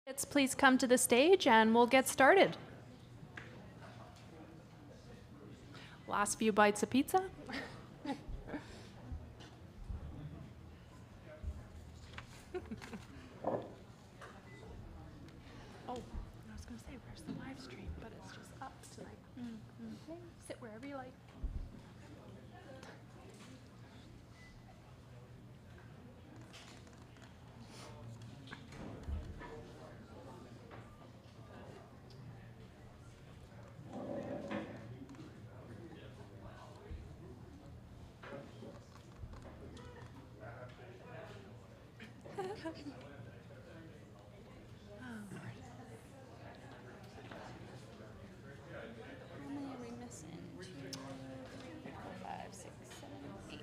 Please come to the stage and we'll get started. Last few bites of pizza. Oh, I was going to say, where's the live stream? But it's just up tonight. Okay, sit wherever you like. How many are we missing? 2, 3, 4, 5, 6, 7, 8.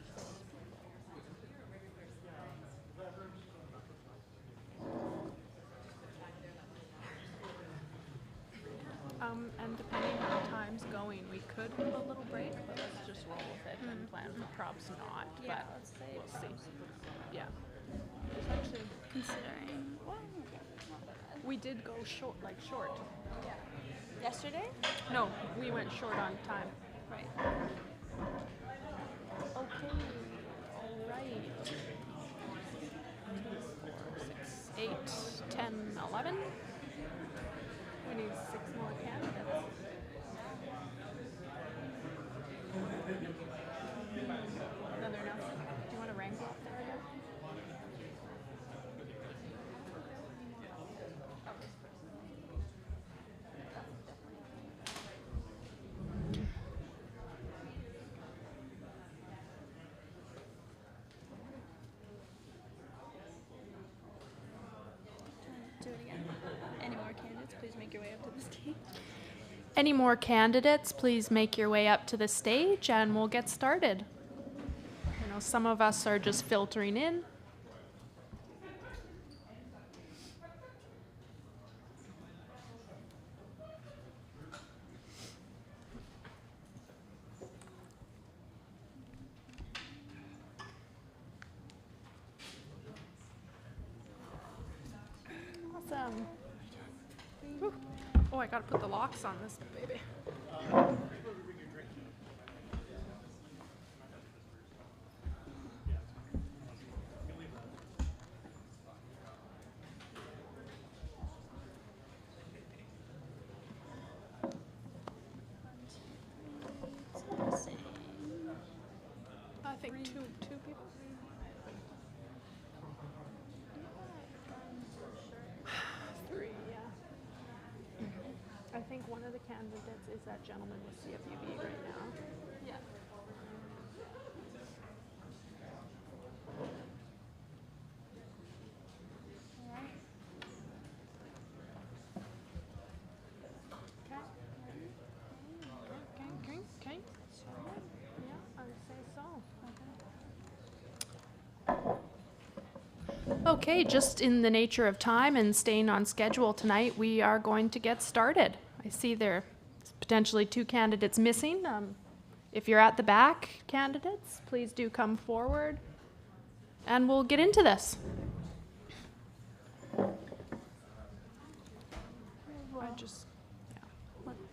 And depending on how time's going, we could have a little break, but let's just roll with it and plan for props not. Yeah, But let's say we'll see. props. Yeah. There's actually, Considering. Well, not bad. we did go short. Yeah. Yesterday? No, we went short on time. Right. Okay, all right. 2, 4, 6, 8, 10, 11. We need 6 more candidates. Another announcement. Do you want to wrangle up there again? Do it again. Any more candidates, please make your way up to the stage. Any more candidates, please make your way up to the stage and we'll get started. I know some of us are just filtering in. Awesome. Whew. Oh, I gotta put the locks on this baby. Missing. I think two people. 3, yeah. I think one of the candidates is that gentleman with CFUV right now. Yeah. Alright. Okay. Yeah, I would say so. Okay, just in the nature of time and staying on schedule tonight, we are going to get started. I see there's potentially 2 candidates missing. If you're at the back, candidates, please do come forward and we'll get into this. I just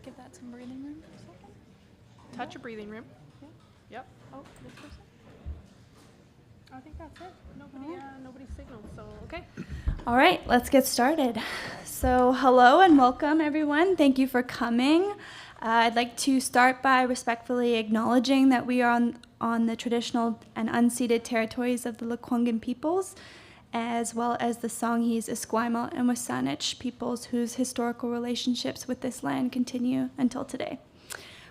Give that some breathing room for a second. touch a breathing room. Yeah. Yep. Oh, this person? I think that's it. Nobody signaled, so okay. All right, let's get started. So hello and welcome, everyone. Thank you for coming. I'd like to start by respectfully acknowledging that we are on the traditional and unceded territories of the Lekwungen peoples, as well as the Songhees, Esquimalt, and Wasanich peoples whose historical relationships with this land continue until today.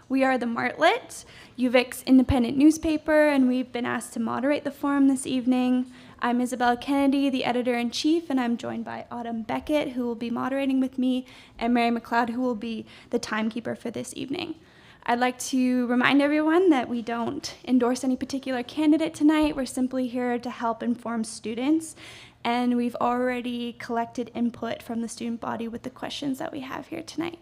We are the Martlet, UVic's independent newspaper, and we've been asked to moderate the forum this evening. I'm Isabella Kennedy, the editor-in-chief, and I'm joined by Autumn Beckett, who will be moderating with me, and Mary McLeod, who will be the timekeeper for this evening. I'd like to remind everyone that we don't endorse any particular candidate tonight. We're simply here to help inform students, and we've already collected input from the student body with the questions that we have here tonight.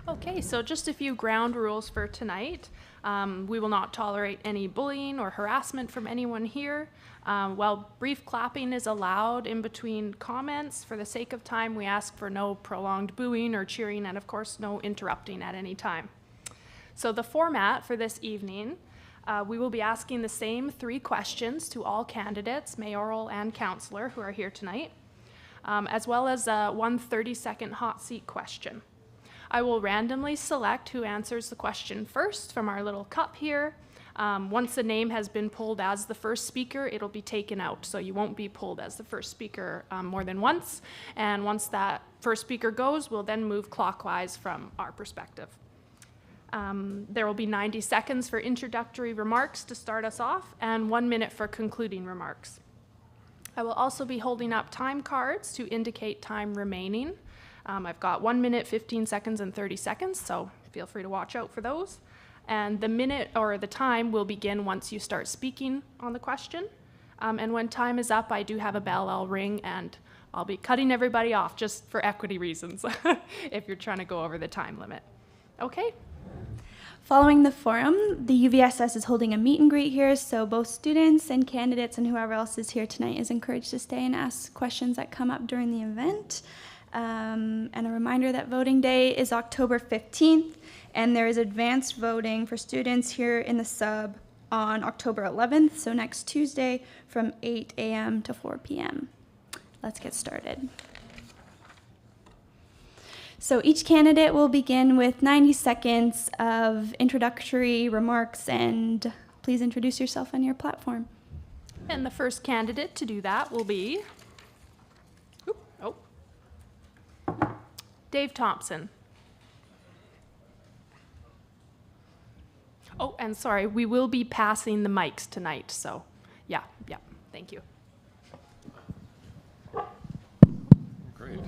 Okay, so just a few ground rules for tonight. We will not tolerate any bullying or harassment from anyone here. While brief clapping is allowed in between comments, for the sake of time, we ask for no prolonged booing or cheering, and of course, no interrupting at any time. So the format for this evening, we will be asking the same 3 questions to all candidates, mayoral and councillor, who are here tonight, as well as one 30-second hot seat question. I will randomly select who answers the question first from our little cup here. Once the name has been pulled as the first speaker, it'll be taken out, so you won't be pulled as the first speaker more than once. And once that first speaker goes, we'll then move clockwise from our perspective. There will be 90 seconds for introductory remarks to start us off, and 1 minute for concluding remarks. I will also be holding up time cards to indicate time remaining. I've got 1 minute, 15 seconds, and 30 seconds, so feel free to watch out for those. And the minute or the time will begin once you start speaking on the question. And when time is up, I do have a bell I'll ring, and I'll be cutting everybody off just for equity reasons if you're trying to go over the time limit. Okay? Following the forum, the UVSS is holding a meet and greet here, so both students and candidates and whoever else is here tonight is encouraged to stay and ask questions that come up during the event. And a reminder that voting day is October 15th, and there is advanced voting for students here in the sub on October 11th, so next Tuesday from 8 a.m. to 4 p.m. Let's get started. So each candidate will begin with 90 seconds of introductory remarks, and please introduce yourself and your platform. And the first candidate to do that will be Dave Thompson. Oh, and sorry, we will be passing the mics tonight, so yeah, thank you. Great.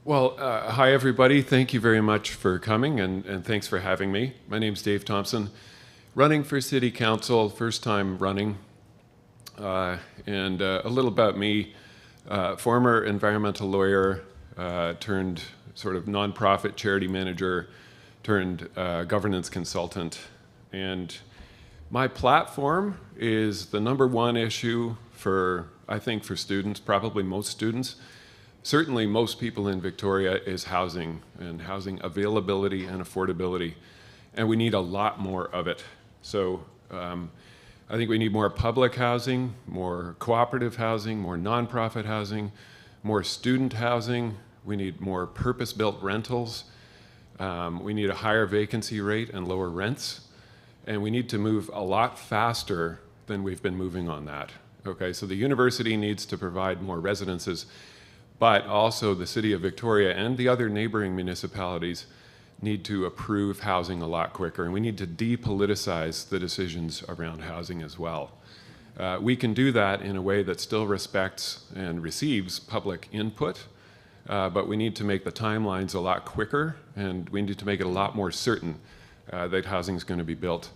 Well, hi everybody. Thank you very much for coming, and thanks for having me. My name's Dave Thompson, running for City Council, first time running. And a little about me, former environmental lawyer, turned sort of nonprofit charity manager, turned governance consultant. And my platform is the #1 issue for, I think, for students, probably most students, certainly most people in Victoria, is housing and housing availability and affordability. And we need a lot more of it. So I think we need more public housing, more cooperative housing, more nonprofit housing, more student housing. We need more purpose-built rentals. We need a higher vacancy rate and lower rents. And we need to move a lot faster than we've been moving on that. Okay, so the university needs to provide more residences, but also the City of Victoria and the other neighboring municipalities need to approve housing a lot quicker. And we need to depoliticize the decisions around housing as well. We can do that in a way that still respects and receives public input, but we need to make the timelines a lot quicker, and we need to make it a lot more certain that housing is going to be built.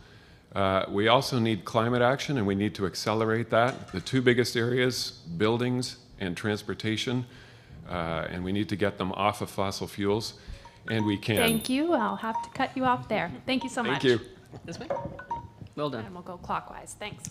We also need climate action, and we need to accelerate that. The 2 biggest areas, buildings and transportation, and we need to get them off of fossil fuels, and we can. Thank you. I'll have to cut you off there. Thank you so much. Thank you. This way? Well done. And we'll go clockwise. Thanks.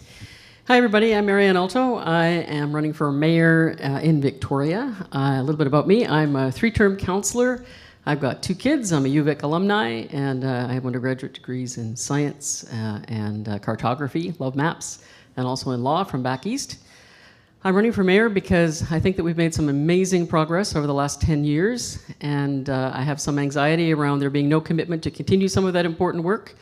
Hi, everybody. I'm Marianne Alto. I am running for mayor in Victoria. A little bit about me. I'm a 3-term councillor. I've got 2 kids. I'm a UVic alumni, and I have undergraduate degrees in science and cartography, love maps, and also in law from back east. I'm running for mayor because I think that we've made some amazing progress over the last 10 years, and I have some anxiety around there being no commitment to continue some of that important work.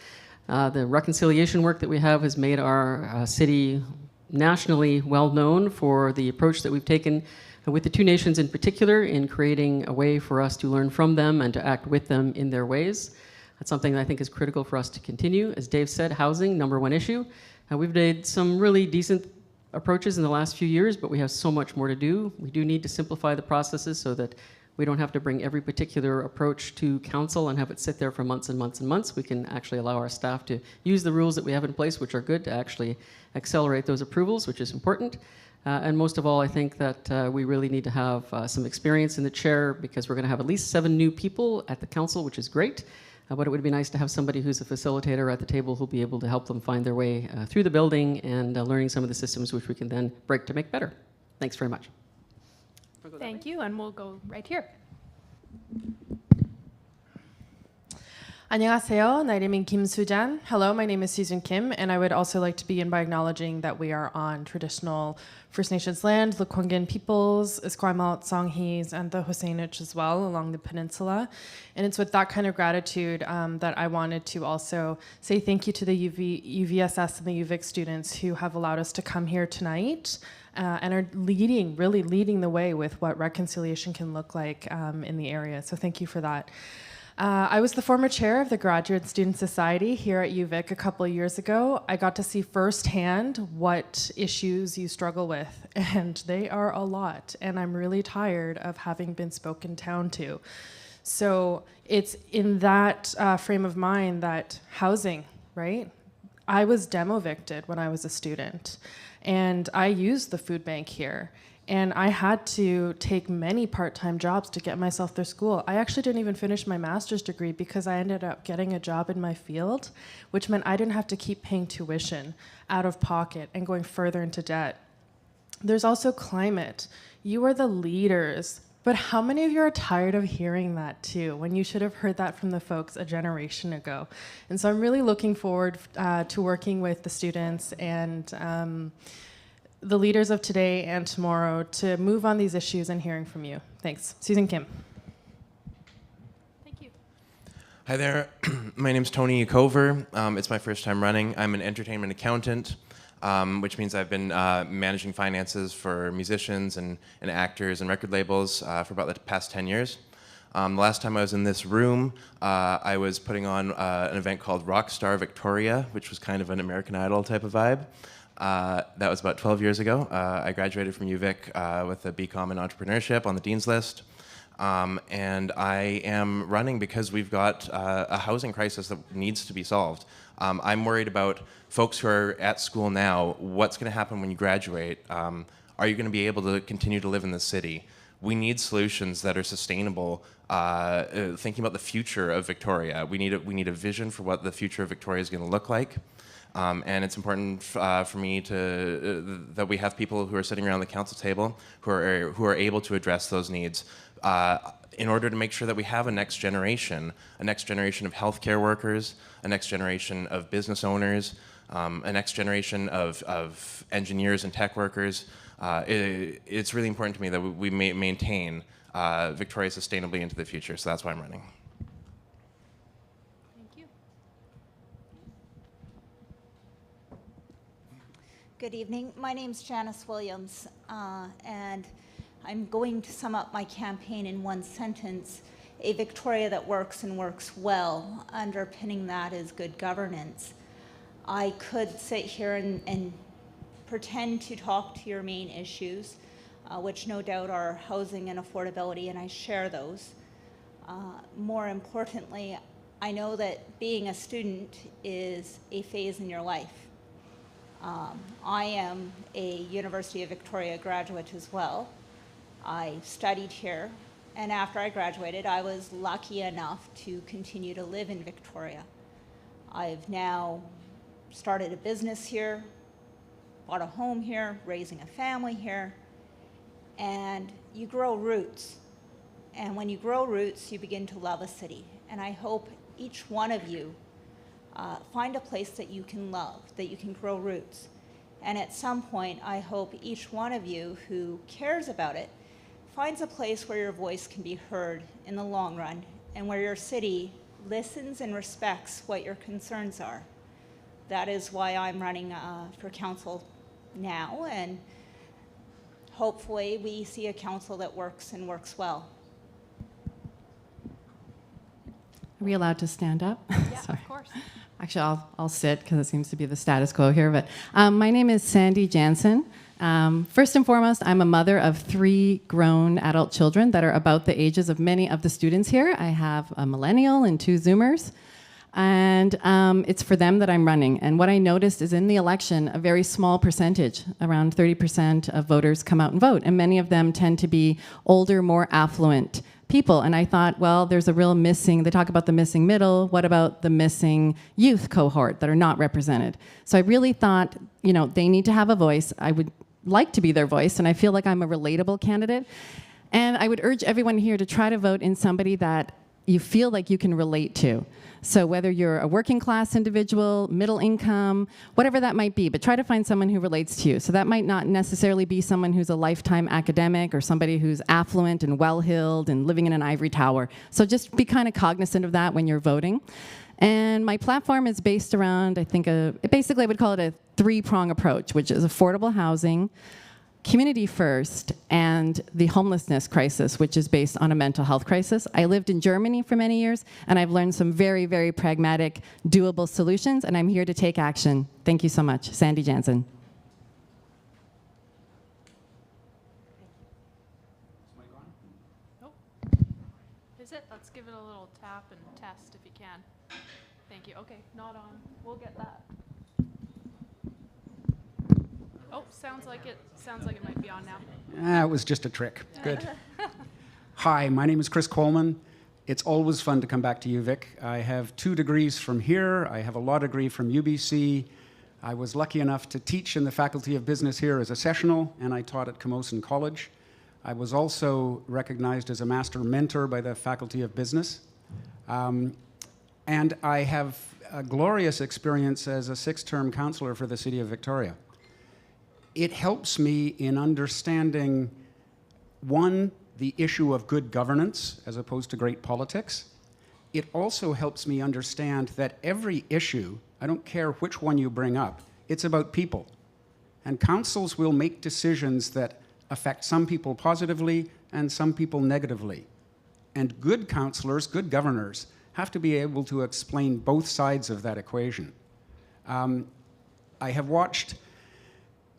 The reconciliation work that we have has made our city nationally well known for the approach that we've taken with the 2 nations in particular in creating a way for us to learn from them and to act with them in their ways. That's something that I think is critical for us to continue. As Dave said, housing, #1 issue. We've made some really decent approaches in the last few years, but we have so much more to do. We do need to simplify the processes so that we don't have to bring every particular approach to council and have it sit there for months and months and months. We can actually allow our staff to use the rules that we have in place, which are good, to actually accelerate those approvals, which is important. And most of all, I think that we really need to have some experience in the chair because we're going to have at least 7 new people at the council, which is great. But it would be nice to have somebody who's a facilitator at the table who'll be able to help them find their way through the building and learning some of the systems which we can then break to make better. Thanks very much. Thank you, and we'll go right here. 안녕하세요. My name is Kim Sujan. Hello, my name is Susan Kim, and I would also like to begin by acknowledging that we are on traditional First Nations land, the Kwangin peoples, Esquimalt, Songhees, and the Husainich as well along the peninsula. And it's with that kind of gratitude that I wanted to also say thank you to the UVSS and the UVic students who have allowed us to come here tonight and are really leading the way with what reconciliation can look like in the area. So thank you for that. I was the former chair of the Graduate Student Society here at UVic a couple of years ago. I got to see firsthand what issues you struggle with, and they are a lot, and I'm really tired of having been spoken down to. So it's in that frame of mind that housing, right? I was demo evicted when I was a student, and I used the food bank here. And I had to take many part-time jobs to get myself through school. I actually didn't even finish my master's degree because I ended up getting a job in my field, which meant I didn't have to keep paying tuition out of pocket and going further into debt. There's also climate. You are the leaders, but how many of you are tired of hearing that too, when you should have heard that from the folks a generation ago? And so I'm really looking forward to working with the students and the leaders of today and tomorrow to move on these issues and hearing from you. Thanks. Susan Kim. Thank you. Hi there. My name's Tony Yacover. It's my first time running. I'm an entertainment accountant, which means I've been managing finances for musicians and actors and record labels for about the past 10 years. The last time I was in this room, I was putting on an event called Rockstar Victoria, which was kind of an American Idol type of vibe. That was about 12 years ago. I graduated from UVic with a BCom in entrepreneurship on the Dean's List. And I am running because we've got a housing crisis that needs to be solved. I'm worried about folks who are at school now. What's going to happen when you graduate? Are you going to be able to continue to live in the city? We need solutions that are sustainable, thinking about the future of Victoria. We need a vision for what the future of Victoria is going to look like. And it's important for me that we have people who are sitting around the council table who are able to address those needs in order to make sure that we have a next generation of healthcare workers, a next generation of business owners, a next generation of engineers and tech workers. It's really important to me that we maintain Victoria sustainably into the future, so that's why I'm running. Good evening. My name's Janice Williams, and I'm going to sum up my campaign in one sentence: a Victoria that works and works well. Underpinning that is good governance. I could sit here and pretend to talk to your main issues, which no doubt are housing and affordability, and I share those. More importantly, I know that being a student is a phase in your life. I am a University of Victoria graduate as well. I studied here, and after I graduated, I was lucky enough to continue to live in Victoria. I've now started a business here, bought a home here, raising a family here, and you grow roots. And when you grow roots, you begin to love a city. And I hope each one of you find a place that you can love, that you can grow roots. And at some point, I hope each one of you who cares about it finds a place where your voice can be heard in the long run, and where your city listens and respects what your concerns are. That is why I'm running for council now, and hopefully we see a council that works and works well. Are we allowed to stand up? Yeah, Sorry. of course. Actually, I'll sit because it seems to be the status quo here. But my name is Sandy Jansen. First and foremost, I'm a mother of 3 grown adult children that are about the ages of many of the students here. I have a millennial and 2 Zoomers. And it's for them that I'm running. And what I noticed is in the election, a very small percentage, around 30% of voters come out and vote. And many of them tend to be older, more affluent people. And I thought, well, there's a real missing, they talk about the missing middle. What about the missing youth cohort that are not represented? So I really thought, they need to have a voice. I would like to be their voice, and I feel like I'm a relatable candidate. And I would urge everyone here to try to vote in somebody that you feel like you can relate to. So whether you're a working class individual, middle income, whatever that might be, but try to find someone who relates to you. So that might not necessarily be someone who's a lifetime academic or somebody who's affluent and well-heeled and living in an ivory tower. So just be kind of cognizant of that when you're voting. And my platform is based around, I think, basically I would call it a three-prong approach, which is affordable housing, community first, and the homelessness crisis, which is based on a mental health crisis. I lived in Germany for many years, and I've learned some very, very pragmatic, doable solutions, and I'm here to take action. Thank you so much. Sandy Jansen. Nope. Is it? Let's give it a little tap and test if you can. Thank you. Okay, not on. We'll get that. Oh, sounds like it might be on now. It was just a trick. Good. Hi, my name is Chris Coleman. It's always fun to come back to UVic. I have 2 degrees from here. I have a law degree from UBC. I was lucky enough to teach in the Faculty of Business here as a sessional, and I taught at Camosun College. I was also recognized as a master mentor by the Faculty of Business. And I have a glorious experience as a 6-term councillor for the City of Victoria. It helps me in understanding, one, the issue of good governance as opposed to great politics. It also helps me understand that every issue, I don't care which one you bring up, it's about people. And councils will make decisions that affect some people positively and some people negatively. And good councillors, good governors, have to be able to explain both sides of that equation. I have watched.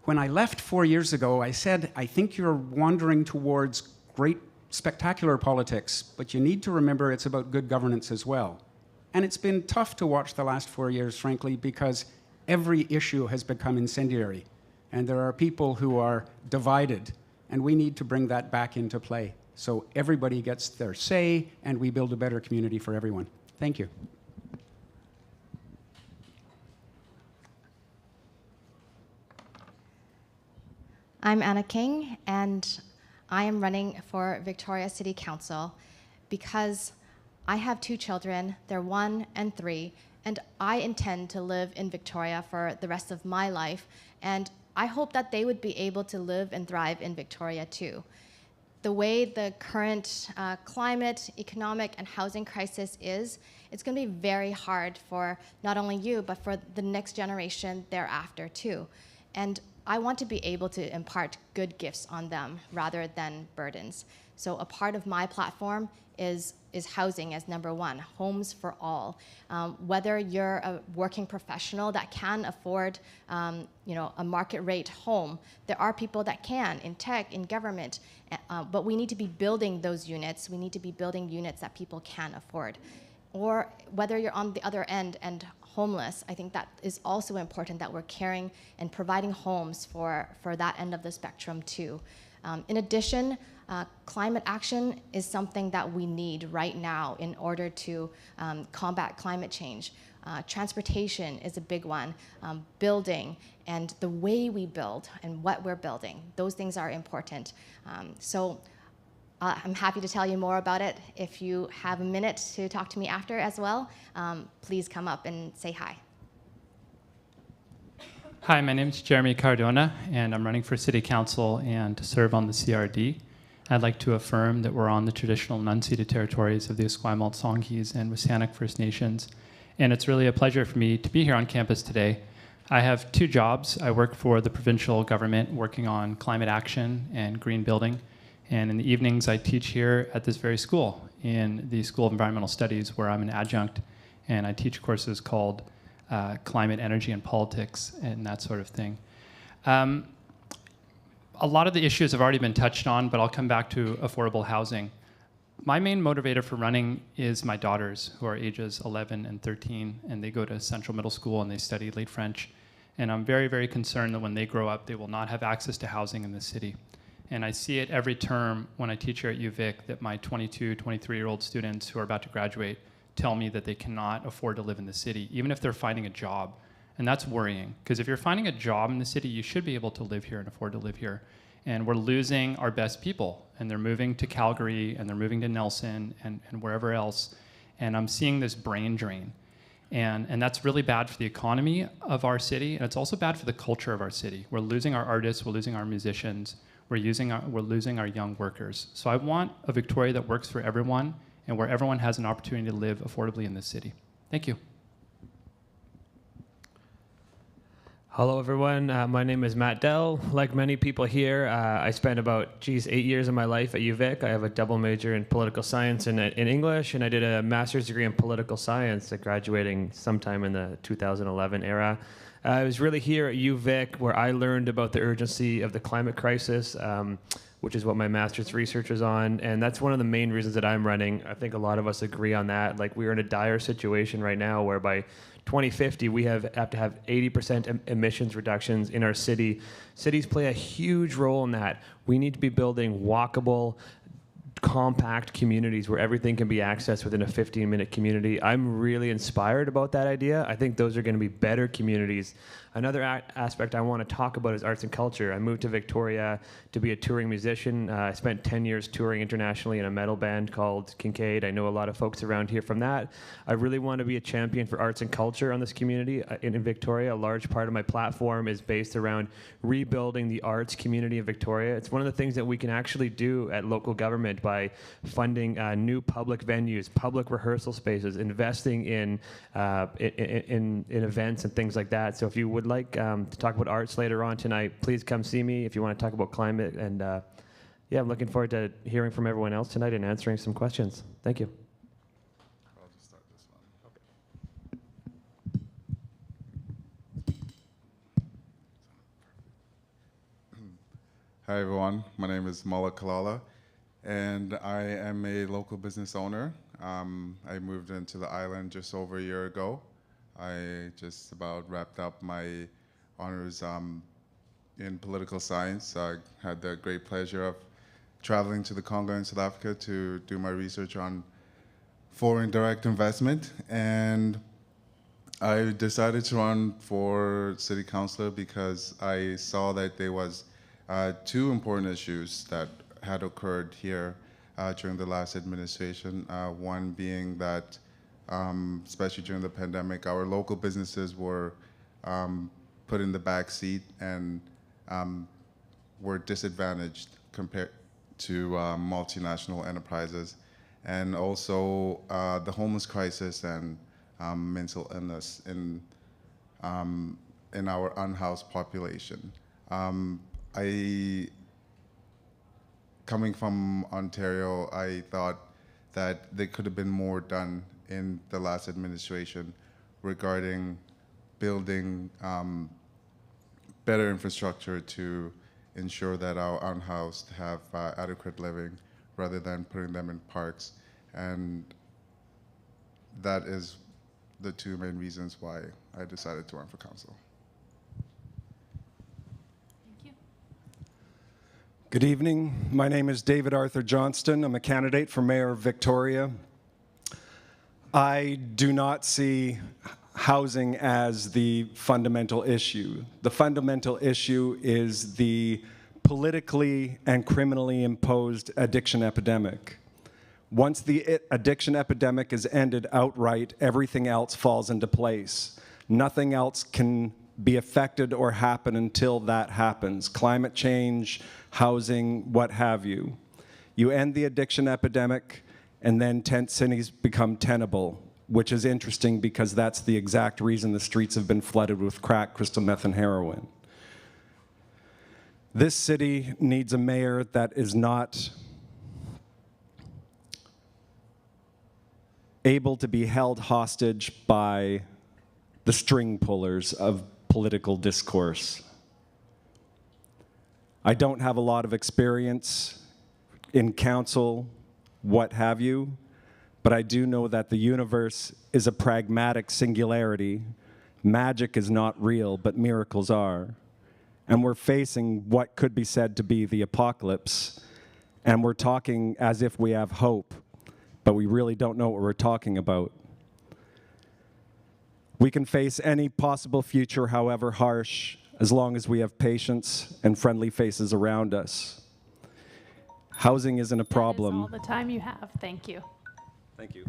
When I left 4 years ago, I said, I think you're wandering towards great, spectacular politics, but you need to remember it's about good governance as well. And it's been tough to watch the last 4 years, frankly, because every issue has become incendiary. And there are people who are divided, and we need to bring that back into play. So everybody gets their say, and we build a better community for everyone. Thank you. I'm Anna King, and I am running for Victoria City Council because I have 2 children. They're 1 and 3, and I intend to live in Victoria for the rest of my life, and I hope that they would be able to live and thrive in Victoria too. The way the current climate, economic, and housing crisis is, it's going to be very hard for not only you, but for the next generation thereafter too. And I want to be able to impart good gifts on them rather than burdens. So a part of my platform is housing as number 1, homes for all. Whether you're a working professional that can afford a market rate home, there are people that can in tech, in government, but we need to be building those units. We need to be building units that people can afford. Or whether you're on the other end and homeless, I think that is also important that we're caring and providing homes for that end of the spectrum too. In addition, climate action is something that we need right now in order to combat climate change. Transportation is a big one. Building and the way we build and what we're building, those things are important. So I'm happy to tell you more about it. If you have a minute to talk to me after as well, please come up and say hi. Hi, my name is Jeremy Cardona, and I'm running for City Council and to serve on the CRD. I'd like to affirm that we're on the traditional and unceded territories of the Esquimalt, Songhees, and Wasanich First Nations, and it's really a pleasure for me to be here on campus today. I have 2 jobs. I work for the provincial government working on climate action and green building. And in the evenings, I teach here at this very school, in the School of Environmental Studies, where I'm an adjunct, and I teach courses called Climate, Energy, and Politics, and that sort of thing. A lot of the issues have already been touched on, but I'll come back to affordable housing. My main motivator for running is my daughters, who are ages 11 and 13, and they go to Central Middle School and they study late French. And I'm very, very concerned that when they grow up, they will not have access to housing in the city. And I see it every term when I teach here at UVic that my 22, 23-year-old students who are about to graduate tell me that they cannot afford to live in the city, even if they're finding a job. And that's worrying, because if you're finding a job in the city, you should be able to live here and afford to live here. And we're losing our best people, and they're moving to Calgary, and they're moving to Nelson, and wherever else. And I'm seeing this brain drain. And that's really bad for the economy of our city, and it's also bad for the culture of our city. We're losing our artists, we're losing our musicians, we're losing our young workers. So I want a Victoria that works for everyone, and where everyone has an opportunity to live affordably in this city. Thank you. Hello, everyone. My name is Matt Dell. Like many people here, I spent about, 8 years of my life at UVic. I have a double major in political science and in English, and I did a master's degree in political science, graduating sometime in the 2011 era. I was really here at UVic where I learned about the urgency of the climate crisis, which is what my master's research is on, and that's one of the main reasons that I'm running. I think a lot of us agree on that. Like, we're in a dire situation right now where by 2050, we have to have 80% emissions reductions in our city. Cities play a huge role in that. We need to be building walkable, compact communities where everything can be accessed within a 15-minute community. I'm really inspired about that idea. I think those are going to be better communities. Another aspect I want to talk about is arts and culture. I moved to Victoria to be a touring musician. I spent 10 years touring internationally in a metal band called Kincaid. I know a lot of folks around here from that. I really want to be a champion for arts and culture on this community in Victoria. A large part of my platform is based around rebuilding the arts community of Victoria. It's one of the things that we can actually do at local government by funding new public venues, public rehearsal spaces, investing in events and things like that. So if you would like to talk about arts later on tonight, please come see me. If you want to talk about climate, and yeah, I'm looking forward to hearing from everyone else tonight and answering some questions. Thank you. I'll just start this one. Hi everyone, my name is Mala Kalala, and I am a local business owner. I moved into the island just over a year ago. I just about wrapped up my honors in political science. I had the great pleasure of traveling to the Congo and South Africa to do my research on foreign direct investment, and I decided to run for city councilor because I saw that there was two important issues that had occurred here during the last administration. One being that, especially during the pandemic, our local businesses were put in the back seat and were disadvantaged compared to multinational enterprises, and also the homeless crisis and mental illness in our unhoused population. Coming from Ontario, I thought that there could have been more done in the last administration regarding building better infrastructure to ensure that our unhoused have adequate living rather than putting them in parks. And that is the two main reasons why I decided to run for council. Good evening. My name is David Arthur Johnston. I'm a candidate for mayor of Victoria. I do not see housing as the fundamental issue. The fundamental issue is the politically and criminally imposed addiction epidemic. Once the addiction epidemic is ended outright, everything else falls into place. Nothing else can be affected or happen until that happens. Climate change, housing, what have you. You end the addiction epidemic, and then tent cities become tenable, which is interesting because that's the exact reason the streets have been flooded with crack, crystal meth, and heroin. This city needs a mayor that is not able to be held hostage by the string pullers of political discourse. I don't have a lot of experience in council what have you, but I do know that the universe is a pragmatic singularity. Magic is not real, but miracles are. And we're facing what could be said to be the apocalypse, and we're talking as if we have hope, but we really don't know what we're talking about. We can face any possible future, however harsh, as long as we have patience and friendly faces around us. Housing isn't a problem. That is all the time you have. Thank you. Thank you.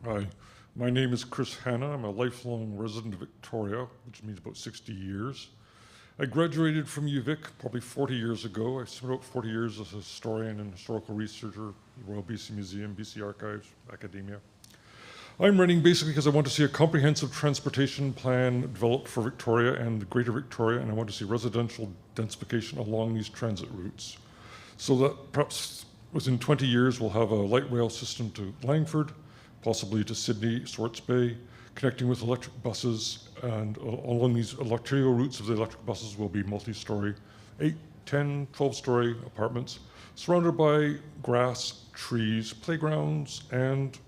Hi, my name is Chris Hanna. I'm a lifelong resident of Victoria, which means about 60 years. I graduated from UVic probably 40 years ago. I spent about 40 years as a historian and historical researcher, Royal BC Museum, BC Archives, academia. I'm running basically because I want to see a comprehensive transportation plan developed for Victoria and the Greater Victoria, and I want to see residential densification along these transit routes. So that perhaps within 20 years we'll have a light rail system to Langford, possibly to Sydney, Swartz Bay, connecting with electric buses, and along these electrical routes of the electric buses will be multi-story, 8, 10, 12-story apartments, surrounded by grass, trees, playgrounds, and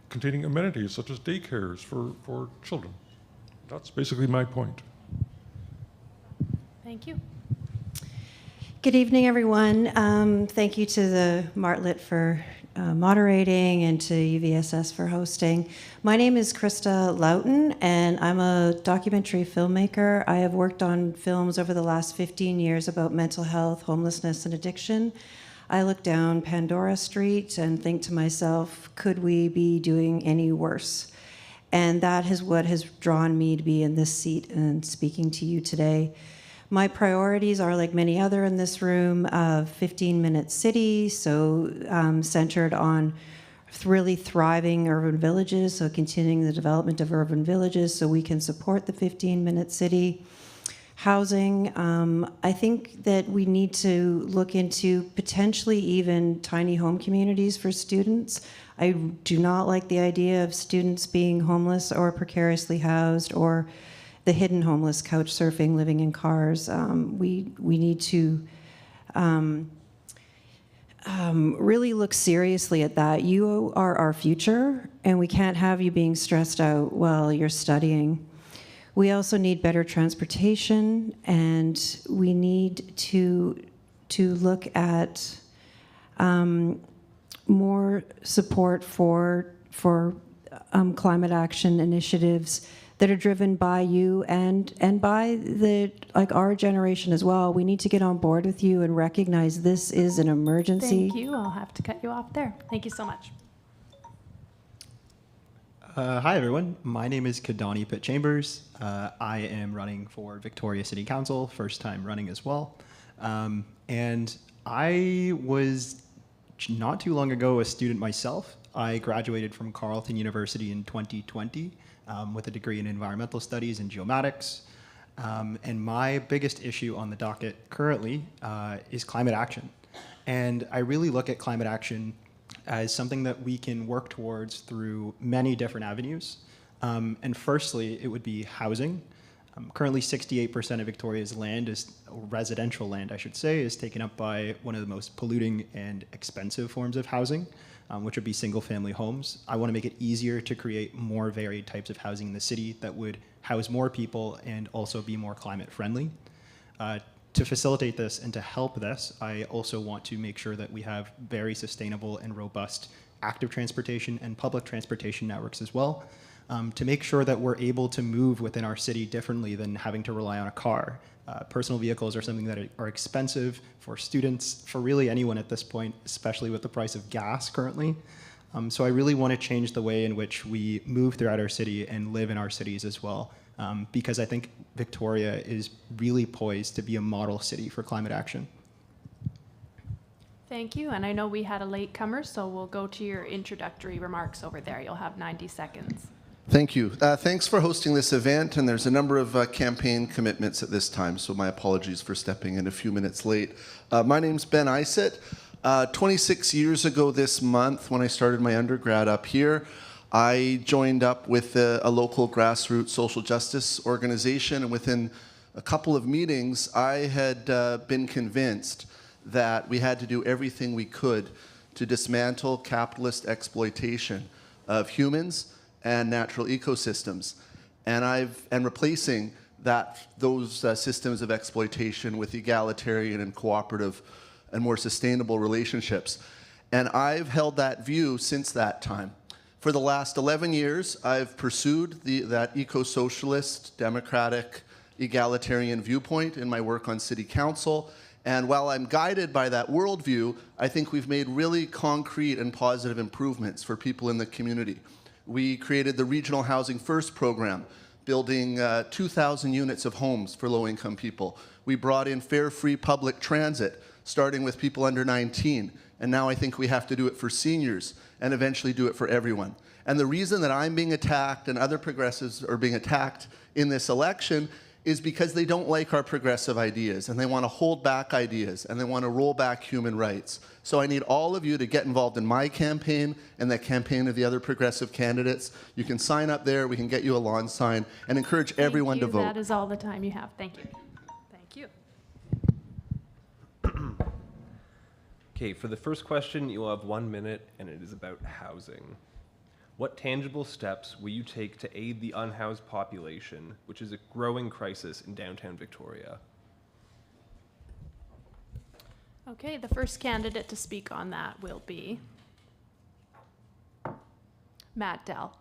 containing amenities such as daycares for children. That's basically my point. Thank you. Good evening, everyone. Thank you to the Martlet for moderating and to UVSS for hosting. My name is Krista Loughton, and I'm a documentary filmmaker. I have worked on films over the last 15 years about mental health, homelessness, and addiction. I look down Pandora Street and think to myself, could we be doing any worse? And that is what has drawn me to be in this seat and speaking to you today. My priorities are, like many other in this room, a 15-minute city, so centered on really thriving urban villages, so continuing the development of urban villages so we can support the 15-minute city. Housing, I think that we need to look into potentially even tiny home communities for students. I do not like the idea of students being homeless or precariously housed or the hidden homeless, couch surfing, living in cars. We need to really look seriously at that. You are our future, and we can't have you being stressed out while you're studying. We also need better transportation, and we need to look at more support for climate action initiatives that are driven by you and by our generation as well. We need to get on board with you and recognize this is an emergency. Thank you. I'll have to cut you off there. Thank you so much. Hi, everyone. My name is Kadani Pitt-Chambers. I am running for Victoria City Council, first time running as well. And I was, not too long ago, a student myself. I graduated from Carleton University in 2020 with a degree in environmental studies and geomatics. And my biggest issue on the docket currently is climate action. And I really look at climate action as something that we can work towards through many different avenues. And firstly, it would be housing. Currently, 68% of Victoria's land is, residential land, I should say, is taken up by one of the most polluting and expensive forms of housing, which would be single-family homes. I want to make it easier to create more varied types of housing in the city that would house more people and also be more climate-friendly. To facilitate this and to help this, I also want to make sure that we have very sustainable and robust active transportation and public transportation networks as well, to make sure that we're able to move within our city differently than having to rely on a car. Personal vehicles are something that are expensive for students, for really anyone at this point, especially with the price of gas currently. So I really want to change the way in which we move throughout our city and live in our cities as well, because I think Victoria is really poised to be a model city for climate action. Thank you, and I know we had a latecomer, so we'll go to your introductory remarks over there. You'll have 90 seconds. Thank you. Thanks for hosting this event, and there's a number of campaign commitments at this time, so my apologies for stepping in a few minutes late. My name's Ben Isett. 26 years ago this month, when I started my undergrad up here, I joined up with a local grassroots social justice organization, and within a couple of meetings, I had been convinced that we had to do everything we could to dismantle capitalist exploitation of humans and natural ecosystems, and replacing those systems of exploitation with egalitarian and cooperative and more sustainable relationships. And I've held that view since that time. For the last 11 years, I've pursued that eco-socialist, democratic, egalitarian viewpoint in my work on city council. And while I'm guided by that worldview, I think we've made really concrete and positive improvements for people in the community. We created the Regional Housing First program, building 2,000 units of homes for low-income people. We brought in fare-free public transit, starting with people under 19. And now I think we have to do it for seniors and eventually do it for everyone. And the reason that I'm being attacked and other progressives are being attacked in this election is because they don't like our progressive ideas, and they want to hold back ideas, and they want to roll back human rights. So I need all of you to get involved in my campaign and the campaign of the other progressive candidates. You can sign up there, we can get you a lawn sign, and encourage everyone to vote. That is all the time you have. Thank you. Thank you. Okay, for the first question, you will have 1 minute, and it is about housing. What tangible steps will you take to aid the unhoused population, which is a growing crisis in downtown Victoria? Okay, the first candidate to speak on that will be Matt Dell.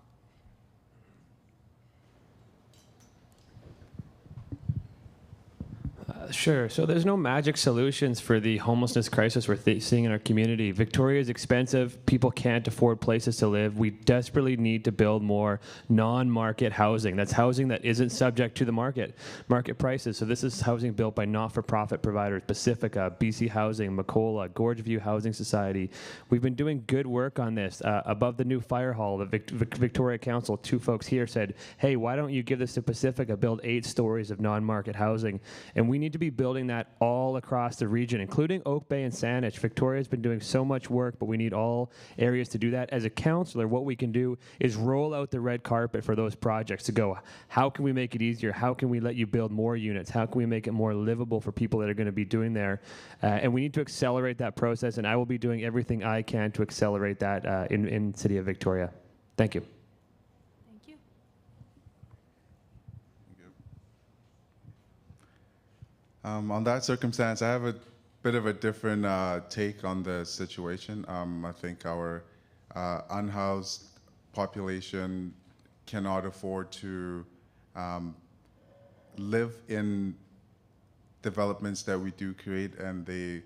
Sure. So there's no magic solutions for the homelessness crisis we're seeing in our community. Victoria is expensive. People can't afford places to live. We desperately need to build more non-market housing. That's housing that isn't subject to the market prices. So this is housing built by not-for-profit providers, Pacifica, BC Housing, Macola, Gorgeview Housing Society. We've been doing good work on this. Above the new fire hall, the Victoria Council, 2 folks here said, hey, why don't you give this to Pacifica, build 8 stories of non-market housing? And we need to be building that all across the region, including Oak Bay and Saanich. Victoria's been doing so much work, but we need all areas to do that. As a councillor, what we can do is roll out the red carpet for those projects to go, how can we make it easier? How can we let you build more units? How can we make it more livable for people that are going to be doing there? And we need to accelerate that process, and I will be doing everything I can to accelerate that in City of Victoria. Thank you. On that circumstance, I have a bit of a different take on the situation. I think our unhoused population cannot afford to live in developments that we do create, and they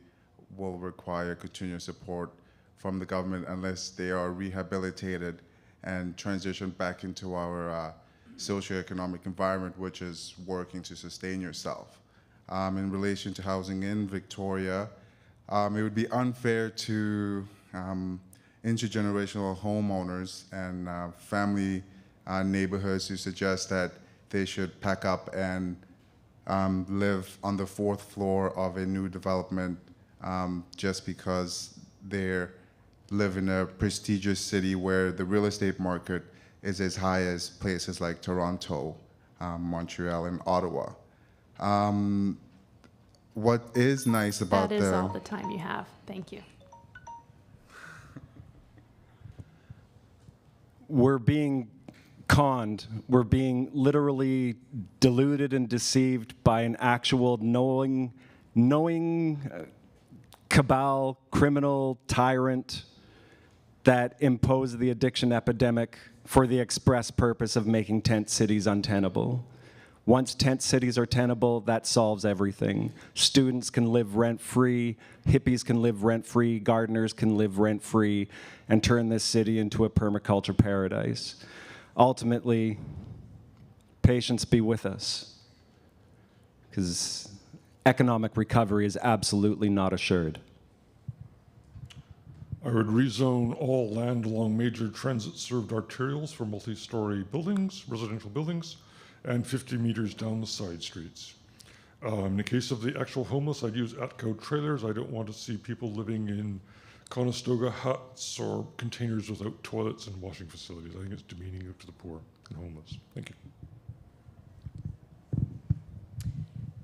will require continuous support from the government unless they are rehabilitated and transitioned back into our socioeconomic environment, which is working to sustain yourself. In relation to housing in Victoria, it would be unfair to intergenerational homeowners and family neighborhoods who suggest that they should pack up and live on the 4th floor of a new development just because they live in a prestigious city where the real estate market is as high as places like Toronto, Montreal, and Ottawa. What is nice about that is all the time you have. Thank you. We're being conned. We're being literally deluded and deceived by an actual knowing cabal, criminal tyrant that imposed the addiction epidemic for the express purpose of making tent cities untenable. Once tent cities are tenable, that solves everything. Students can live rent-free, hippies can live rent-free, gardeners can live rent-free, and turn this city into a permaculture paradise. Ultimately, patience be with us, because economic recovery is absolutely not assured. I would rezone all land along major transit-served arterials for multi-story buildings, residential buildings, and 50 meters down the side streets. In the case of the actual homeless, I'd use ATCO trailers. I don't want to see people living in Conestoga huts or containers without toilets and washing facilities. I think it's demeaning to the poor and homeless. Thank you.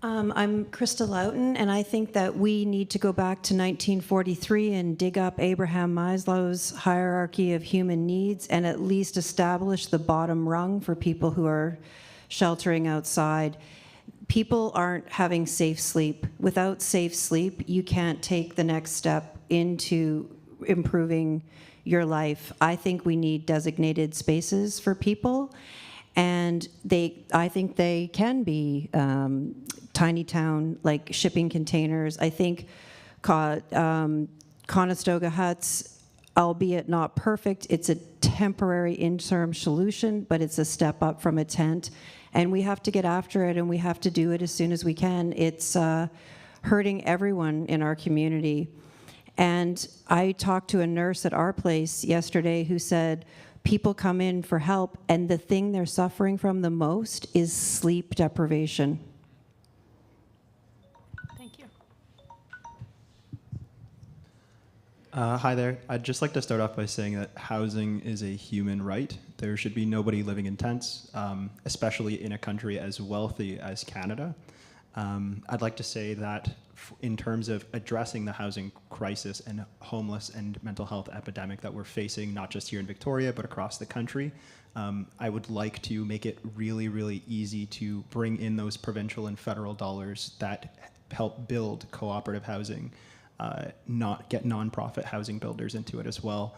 I'm Krista Loughton, and I think that we need to go back to 1943 and dig up Abraham Maslow's hierarchy of human needs and at least establish the bottom rung for people who are sheltering outside. People aren't having safe sleep. Without safe sleep, you can't take the next step into improving your life. I think we need designated spaces for people, and I think they can be tiny town, like shipping containers. I think Conestoga huts, albeit not perfect, it's a temporary interim solution, but it's a step up from a tent. And we have to get after it, and we have to do it as soon as we can. It's hurting everyone in our community. And I talked to a nurse at our place yesterday who said people come in for help, and the thing they're suffering from the most is sleep deprivation. Thank you. Hi there. I'd just like to start off by saying that housing is a human right. There should be nobody living in tents, especially in a country as wealthy as Canada. I'd like to say that in terms of addressing the housing crisis and homeless and mental health epidemic that we're facing, not just here in Victoria, but across the country, I would like to make it really, really easy to bring in those provincial and federal dollars that help build cooperative housing, not get nonprofit housing builders into it as well.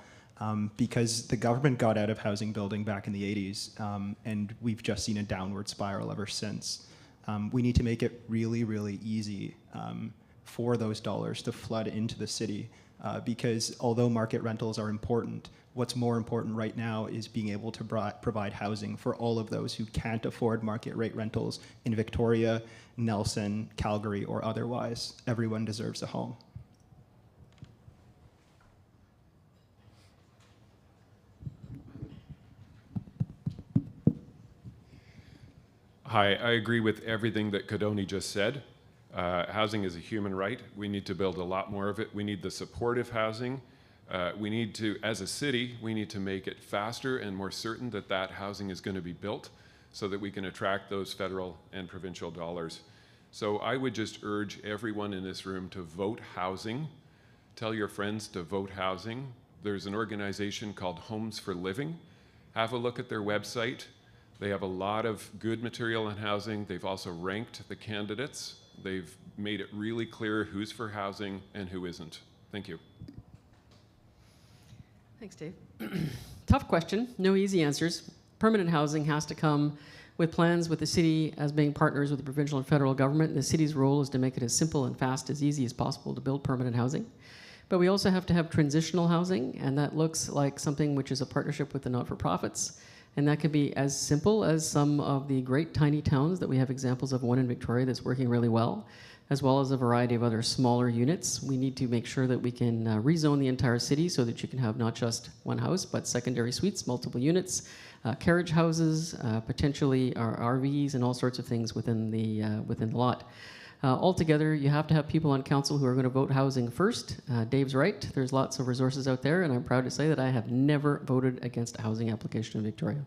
Because the government got out of housing building back in the 80s, and we've just seen a downward spiral ever since. We need to make it really, really easy for those dollars to flood into the city, because although market rentals are important, what's more important right now is being able to provide housing for all of those who can't afford market rate rentals in Victoria, Nelson, Calgary, or otherwise. Everyone deserves a home. Hi, I agree with everything that Kadoni just said. Housing is a human right. We need to build a lot more of it. We need the supportive housing. We need to, as a city, we need to make it faster and more certain that that housing is going to be built so that we can attract those federal and provincial dollars. So I would just urge everyone in this room to vote housing. Tell your friends to vote housing. There's an organization called Homes for Living. Have a look at their website. They have a lot of good material on housing. They've also ranked the candidates. They've made it really clear who's for housing and who isn't. Thank you. Thanks, Dave. Tough question, no easy answers. Permanent housing has to come with plans with the city as being partners with the provincial and federal government. The city's role is to make it as simple and fast, as easy as possible to build permanent housing. But we also have to have transitional housing, and that looks like something which is a partnership with the not-for-profits. And that could be as simple as some of the great tiny towns that we have examples of, one in Victoria that's working really well, as well as a variety of other smaller units. We need to make sure that we can rezone the entire city so that you can have not just one house, but secondary suites, multiple units, carriage houses, potentially RVs, and all sorts of things within the lot. Altogether, you have to have people on council who are going to vote housing first. Dave's right. There's lots of resources out there, and I'm proud to say that I have never voted against a housing application in Victoria.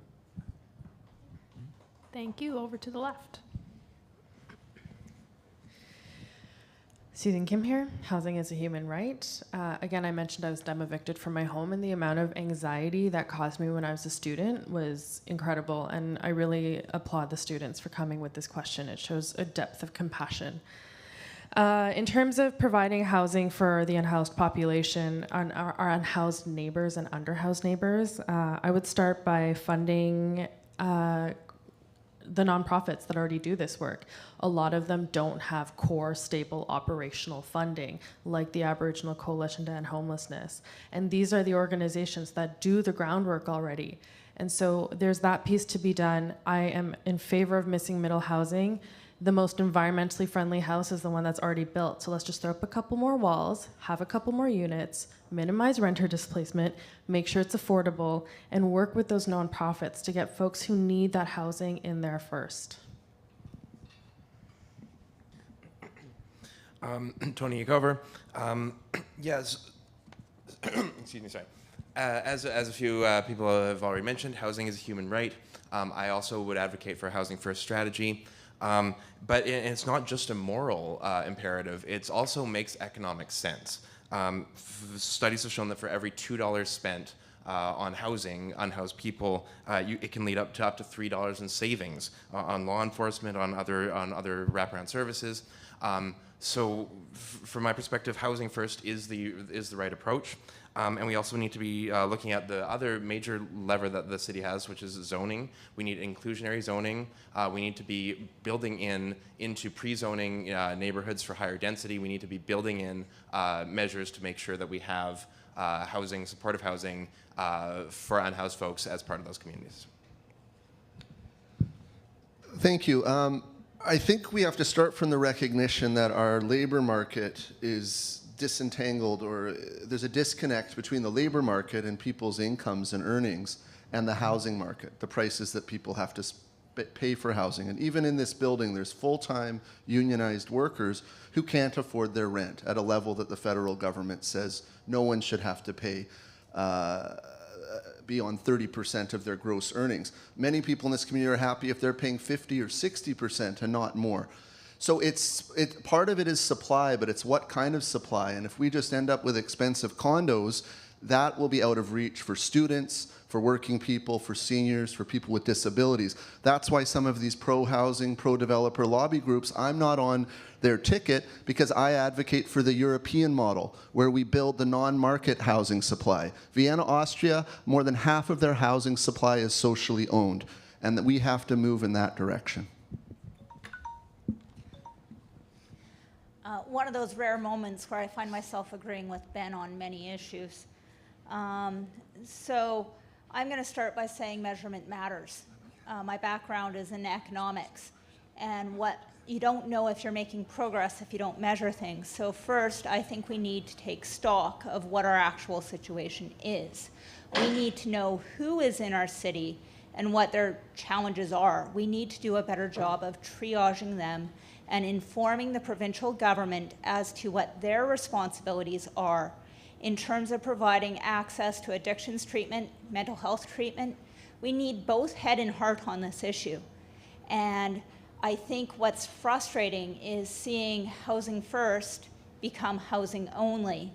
Thank you. Over to the left. Susan Kim here. Housing is a human right. Again, I mentioned I was dumb evicted from my home, and the amount of anxiety that caused me when I was a student was incredible. And I really applaud the students for coming with this question. It shows a depth of compassion. In terms of providing housing for the unhoused population, our unhoused neighbors and underhoused neighbors, I would start by funding the nonprofits that already do this work. A lot of them don't have core, stable operational funding, like the Aboriginal Coalition to End Homelessness. And these are the organizations that do the groundwork already. And so there's that piece to be done. I am in favor of missing middle housing. The most environmentally friendly house is the one that's already built. So let's just throw up a couple more walls, have a couple more units, minimize renter displacement, make sure it's affordable, and work with those nonprofits to get folks who need that housing in there first. Tony Yacover. Yes. Excuse me, sorry. As a few people have already mentioned, housing is a human right. I also would advocate for a housing first strategy. But it's not just a moral imperative, it also makes economic sense. Studies have shown that for every $2 spent on housing, unhoused people, it can lead up to $3 in savings on law enforcement, on other wraparound services. So from my perspective, housing first is the right approach. And we also need to be looking at the other major lever that the city has, which is zoning. We need inclusionary zoning. We need to be building into pre-zoning neighborhoods for higher density. We need to be building in measures to make sure that we have housing, supportive housing for unhoused folks as part of those communities. Thank you. I think we have to start from the recognition that our labor market is disentangled, or there's a disconnect between the labor market and people's incomes and earnings and the housing market, the prices that people have to pay for housing. And even in this building, there's full-time unionized workers who can't afford their rent at a level that the federal government says no one should have to pay beyond 30% of their gross earnings. Many people in this community are happy if they're paying 50 or 60% and not more. So part of it is supply, but it's what kind of supply. And if we just end up with expensive condos, that will be out of reach for students, for working people, for seniors, for people with disabilities. That's why some of these pro-housing, pro-developer lobby groups, I'm not on their ticket because I advocate for the European model where we build the non-market housing supply. Vienna, Austria, more than half of their housing supply is socially owned, and that we have to move in that direction. One of those rare moments where I find myself agreeing with Ben on many issues. So I'm going to start by saying measurement matters. My background is in economics, and you don't know if you're making progress if you don't measure things. So first, I think we need to take stock of what our actual situation is. We need to know who is in our city and what their challenges are. We need to do a better job of triaging them and informing the provincial government as to what their responsibilities are in terms of providing access to addictions treatment, mental health treatment. We need both head and heart on this issue. And I think what's frustrating is seeing housing first become housing only,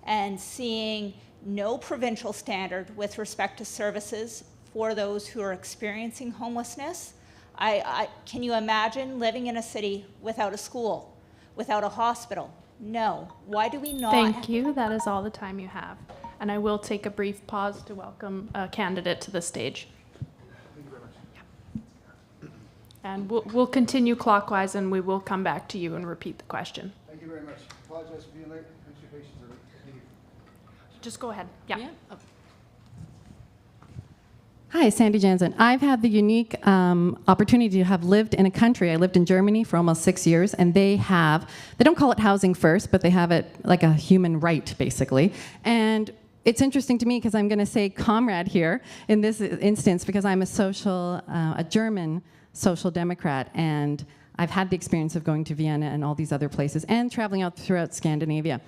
and seeing no provincial standard with respect to services for those who are experiencing homelessness. Can you imagine living in a city without a school, without a hospital? No. Why do we not? Thank you. That is all the time you have. And I will take a brief pause to welcome a candidate to the stage. Thank you very much. And we'll continue clockwise, and we will come back to you and repeat the question. Thank you very much. Apologize for being late. Thanks for your patience. Thank you. Just go ahead. Yeah. Oh. Hi, Sandy Jansen. I've had the unique opportunity to have lived in a country. I lived in Germany for almost 6 years, and they don't call it housing first, but they have it like a human right, basically. And it's interesting to me because I'm going to say comrade here in this instance because I'm a German social democrat, and I've had the experience of going to Vienna and all these other places and traveling out throughout Scandinavia.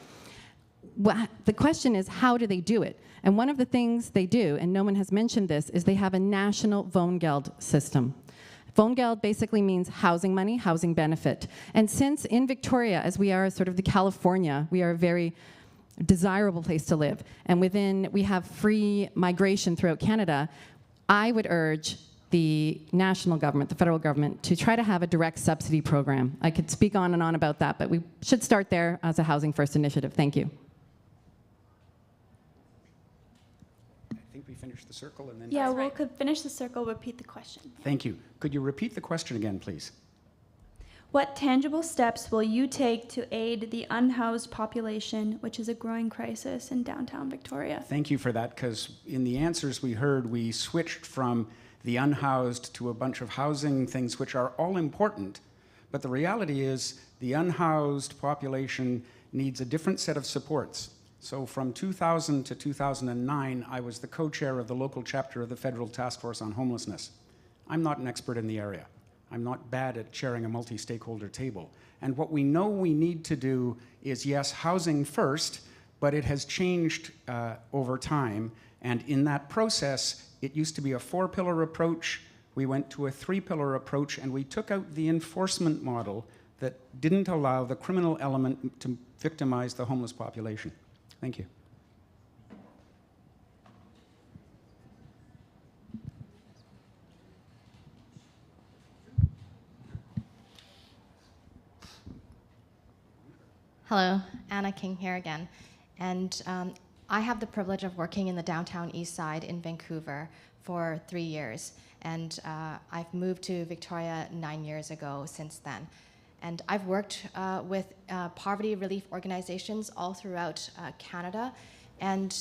The question is, how do they do it? And one of the things they do, and no one has mentioned this, is they have a national Wohngeld system. Wohngeld basically means housing money, housing benefit. And since in Victoria, as we are sort of the California, we are a very desirable place to live, and we have free migration throughout Canada, I would urge the national government, the federal government, to try to have a direct subsidy program. I could speak on and on about that, but we should start there as a Housing First initiative. Thank you. We finish the circle and then... Yeah, we'll finish the circle, repeat the question. Thank you. Could you repeat the question again, please? What tangible steps will you take to aid the unhoused population, which is a growing crisis in downtown Victoria? Thank you for that, because in the answers we heard, we switched from the unhoused to a bunch of housing things, which are all important. But the reality is the unhoused population needs a different set of supports. So from 2000 to 2009, I was the co-chair of the local chapter of the Federal Task Force on Homelessness. I'm not an expert in the area. I'm not bad at chairing a multi-stakeholder table. And what we know we need to do is, yes, housing first, but it has changed over time. And in that process, it used to be a 4-pillar approach, we went to a three-pillar approach, and we took out the enforcement model that didn't allow the criminal element to victimize the homeless population. Thank you. Hello, Anna King here again. And I have the privilege of working in the downtown east side in Vancouver for 3 years. And I've moved to Victoria 9 years ago since then. And I've worked with poverty relief organizations all throughout Canada. And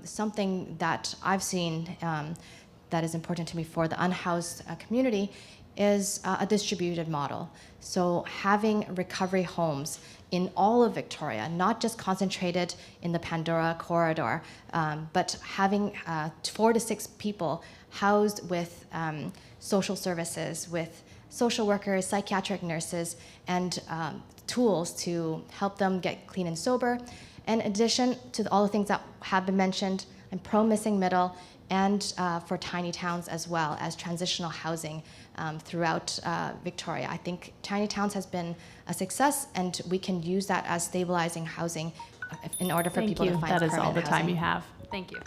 something that I've seen that is important to me for the unhoused community is a distributed model. So having recovery homes in all of Victoria, not just concentrated in the Pandora corridor, but having 4 to 6 people housed with social services, with social workers, psychiatric nurses, and tools to help them get clean and sober. In addition to all the things that have been mentioned, I'm pro missing middle, and for tiny towns as well as transitional housing throughout Victoria. I think tiny towns has been a success, and we can use that as stabilizing housing in order for people to find permanent housing. That is all the time you have. Thank you.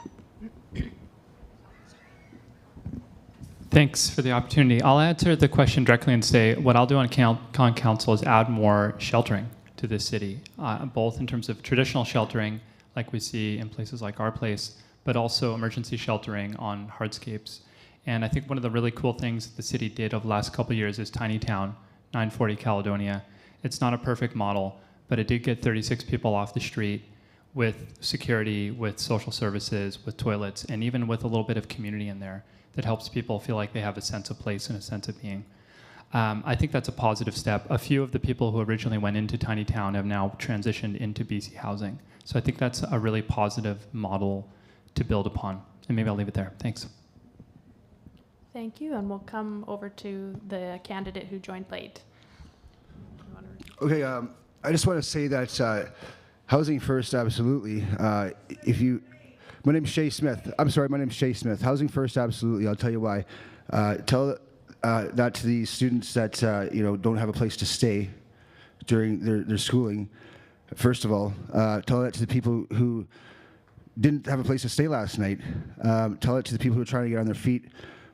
Thanks for the opportunity. I'll answer the question directly and say what I'll do on council is add more sheltering to this city, both in terms of traditional sheltering, like we see in places like our place, but also emergency sheltering on hardscapes. And I think one of the really cool things the city did over the last couple of years is Tiny Town, 940 Caledonia. It's not a perfect model, but it did get 36 people off the street with security, with social services, with toilets, and even with a little bit of community in there that helps people feel like they have a sense of place and a sense of being. I think that's a positive step. A few of the people who originally went into Tiny Town have now transitioned into BC Housing. So I think that's a really positive model to build upon. And maybe I'll leave it there. Thanks. Thank you, and we'll come over to the candidate who joined late. Okay, I just want to say that housing first, absolutely. My name's Shay Smith. I'm sorry, my name's Shay Smith. Housing first, absolutely. I'll tell you why. Tell that to the students that don't have a place to stay during their schooling. First of all, tell that to the people who didn't have a place to stay last night. Tell it to the people who are trying to get on their feet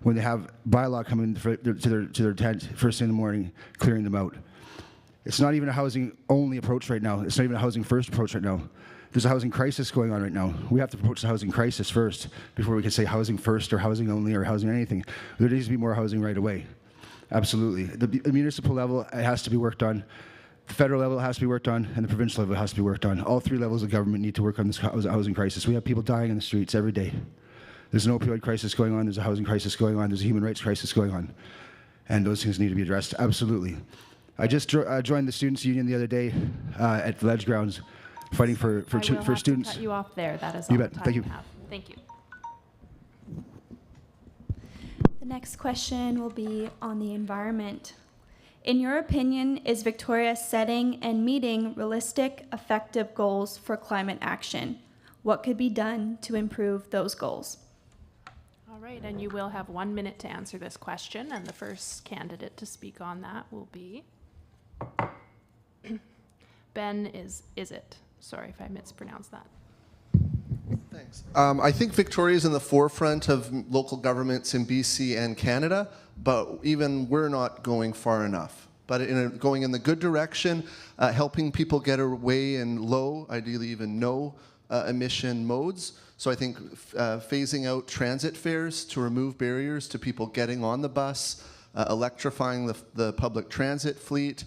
when they have bylaw coming to their tent first thing in the morning, clearing them out. It's not even a housing-only approach right now. It's not even a housing-first approach right now. There's a housing crisis going on right now. We have to approach the housing crisis first before we can say housing first or housing only or housing anything. There needs to be more housing right away. Absolutely. The municipal level, it has to be worked on. The federal level has to be worked on, and the provincial level has to be worked on. All 3 levels of government need to work on this housing crisis. We have people dying in the streets every day. There's an opioid crisis going on. There's a housing crisis going on. There's a human rights crisis going on. And those things need to be addressed. Absolutely. I just joined the Students' Union the other day at the Ledge Grounds, fighting for students. To cut you off there. That is all You the bet. time Thank you you. have. Thank you. The next question will be on the environment. In your opinion, is Victoria setting and meeting realistic, effective goals for climate action? What could be done to improve those goals? All right, and you will have 1 minute to answer this question, and the first candidate to speak on that will be Ben Is it? Sorry if I mispronounced that. Thanks. I think Victoria is in the forefront of local governments in BC and Canada, but even we're not going far enough. But going in the good direction, helping people get away in low, ideally even no emission modes. So I think phasing out transit fares to remove barriers to people getting on the bus, electrifying the public transit fleet,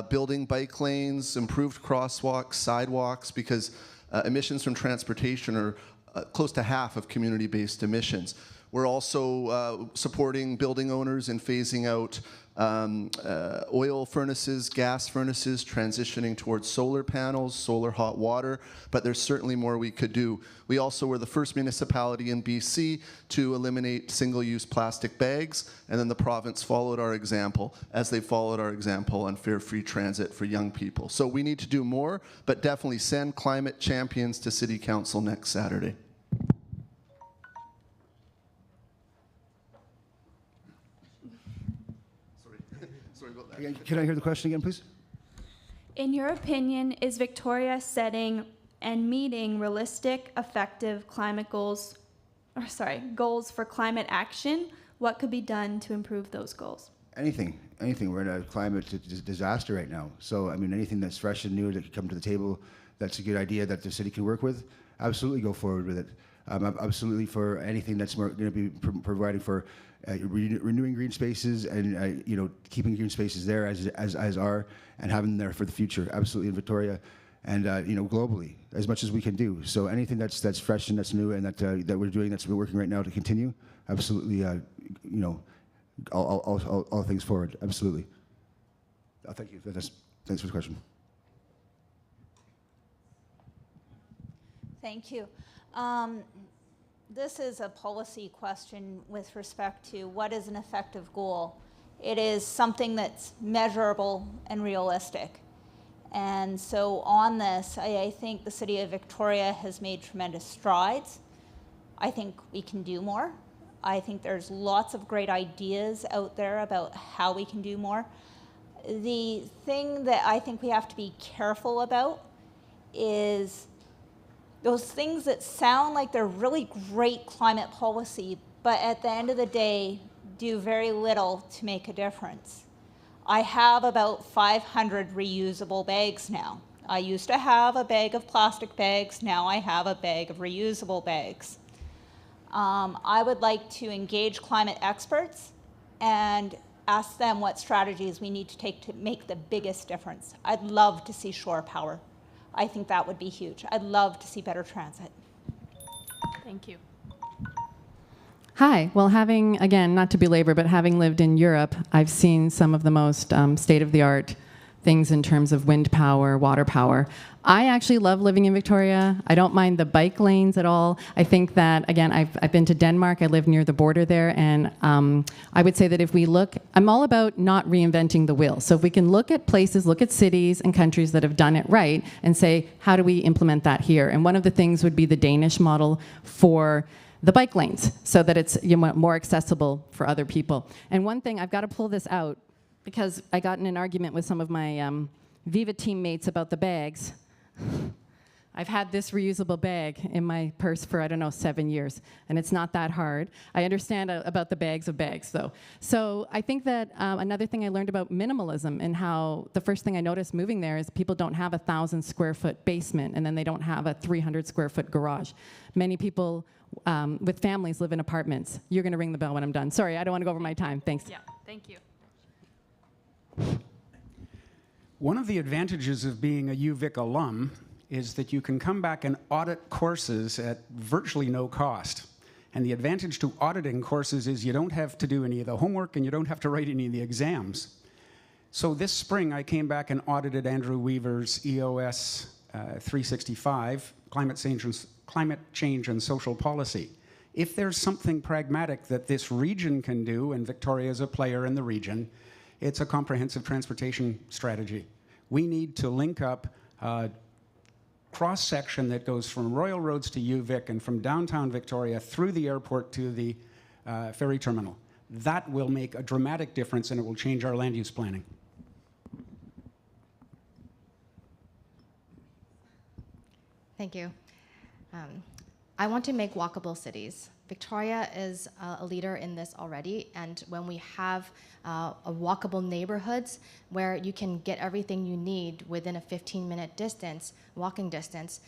building bike lanes, improved crosswalks, sidewalks, because emissions from transportation are close to half of community-based emissions. We're also supporting building owners in phasing out oil furnaces, gas furnaces, transitioning towards solar panels, solar hot water, but there's certainly more we could do. We also were the first municipality in BC to eliminate single-use plastic bags, and then the province followed our example, as they followed our example on fare-free transit for young people. So we need to do more, but definitely send climate champions to City Council next Saturday. Can I hear the question again, please? In your opinion, is Victoria setting and meeting realistic, effective climate goals for climate action? What could be done to improve those goals? Anything. We're in a climate disaster right now. So, I mean, anything that's fresh and new that can come to the table, that's a good idea that the city can work with, absolutely go forward with it. I'm absolutely for anything that's going to be providing for renewing green spaces and keeping green spaces there as are, and having them there for the future. Absolutely in Victoria, and globally as much as we can do. So anything that's fresh and that's new and that we're doing, that's we're working right now to continue. Absolutely, all things forward. Absolutely. Thank you. Thanks for the question. Thank you. This is a policy question with respect to what is an effective goal. It is something that's measurable and realistic. And so on this, I think the City of Victoria has made tremendous strides. I think we can do more. I think there's lots of great ideas out there about how we can do more. The thing that I think we have to be careful about is those things that sound like they're really great climate policy, but at the end of the day, do very little to make a difference. I have about 500 reusable bags now. I used to have a bag of plastic bags, now I have a bag of reusable bags. I would like to engage climate experts and ask them what strategies we need to take to make the biggest difference. I'd love to see shore power. I think that would be huge. I'd love to see better transit. Thank you. Hi. Well, again, not to belabor, but having lived in Europe, I've seen some of the most state-of-the-art things in terms of wind power, water power. I actually love living in Victoria. I don't mind the bike lanes at all. I think that, again, I've been to Denmark. I live near the border there, and I would say that if we look, I'm all about not reinventing the wheel. So if we can look at places, look at cities and countries that have done it right and say, how do we implement that here? And one of the things would be the Danish model for the bike lanes so that it's more accessible for other people. And one thing, I've got to pull this out because I got in an argument with some of my Viva teammates about the bags. I've had this reusable bag in my purse for, 7 years, and it's not that hard. I understand about the bags of bags, though. So I think that another thing I learned about minimalism and how the first thing I noticed moving there is people don't have a 1,000 square foot basement, and then they don't have a 300 square foot garage. Many people with families live in apartments. You're going to ring the bell when I'm done. Sorry, I don't want to go over my time. Thanks. Yeah, thank you. One of the advantages of being a UVic alum is that you can come back and audit courses at virtually no cost. And the advantage to auditing courses is you don't have to do any of the homework and you don't have to write any of the exams. So this spring I came back and audited Andrew Weaver's EOS 365, Climate Change and Social Policy. If there's something pragmatic that this region can do, and Victoria is a player in the region, it's a comprehensive transportation strategy. We need to link up a cross-section that goes from Royal Roads to UVic and from downtown Victoria through the airport to the ferry terminal. That will make a dramatic difference and it will change our land use planning. Thank you. I want to make walkable cities. Victoria is a leader in this already, and when we have walkable neighborhoods where you can get everything you need within a 15-minute distance, walking distance,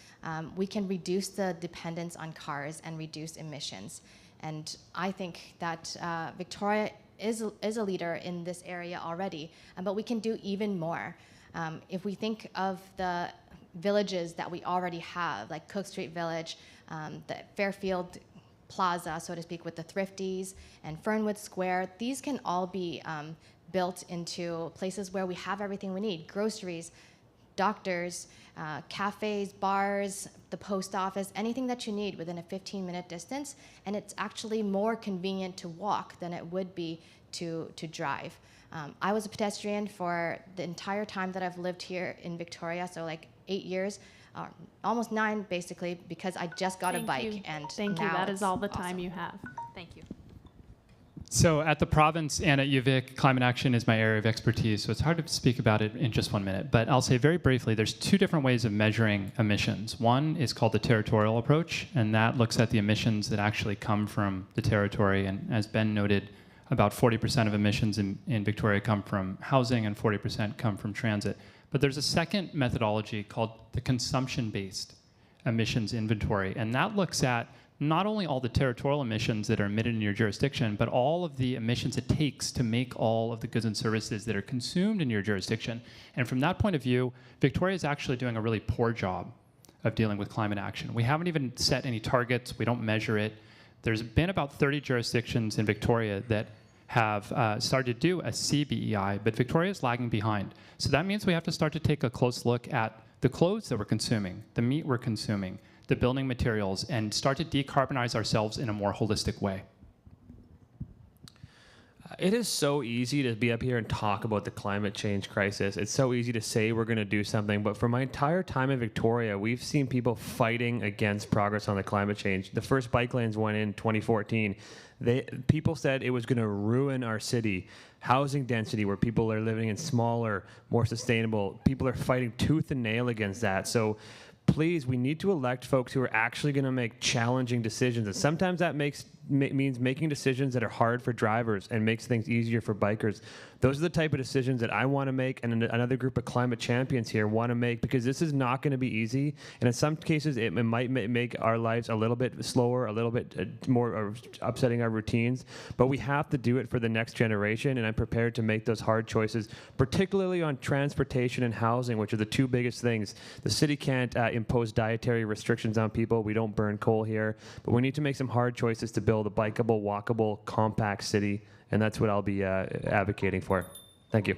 we can reduce the dependence on cars and reduce emissions. And I think that Victoria is a leader in this area already, but we can do even more. If we think of the villages that we already have, like Cook Street Village, the Fairfield Plaza, so to speak, with the Thrifties and Fernwood Square, these can all be built into places where we have everything we need: groceries, doctors, cafes, bars, the post office, anything that you need within a 15-minute distance. And it's actually more convenient to walk than it would be to drive. I was a pedestrian for the entire time that I've lived here in Victoria, so like 8 years, almost 9 basically, because I just got a bike. And thank you. That is all the time you have. Thank you. So at the province and at UVic, climate action is my area of expertise, so it's hard to speak about it in just 1 minute. But I'll say very briefly, there's 2 different ways of measuring emissions. One is called the territorial approach, and that looks at the emissions that actually come from the territory. And as Ben noted, about 40% of emissions in Victoria come from housing and 40% come from transit. But there's a second methodology called the consumption-based emissions inventory, and that looks at not only all the territorial emissions that are emitted in your jurisdiction, but all of the emissions it takes to make all of the goods and services that are consumed in your jurisdiction. And from that point of view, Victoria is actually doing a really poor job of dealing with climate action. We haven't even set any targets. We don't measure it. There's been about 30 jurisdictions in Victoria that have started to do a CBEI, but Victoria is lagging behind. So that means we have to start to take a close look at the clothes that we're consuming, the meat we're consuming, the building materials, and start to decarbonize ourselves in a more holistic way. It is so easy to be up here and talk about the climate change crisis. It's so easy to say we're going to do something, but for my entire time in Victoria, we've seen people fighting against progress on the climate change. The first bike lanes went in 2014. People said it was going to ruin our city. Housing density, where people are living in smaller, more sustainable, people are fighting tooth and nail against that. So please, we need to elect folks who are actually going to make challenging decisions. And sometimes that means making decisions that are hard for drivers and makes things easier for bikers. Those are the type of decisions that I want to make, and another group of climate champions here want to make, because this is not going to be easy. And in some cases, it might make our lives a little bit slower, a little bit more upsetting our routines. But we have to do it for the next generation, and I'm prepared to make those hard choices, particularly on transportation and housing, which are the 2 biggest things. The city can't impose dietary restrictions on people. We don't burn coal here. But we need to make some hard choices to build a bikeable, walkable, compact city, and that's what I'll be advocating for. Thank you.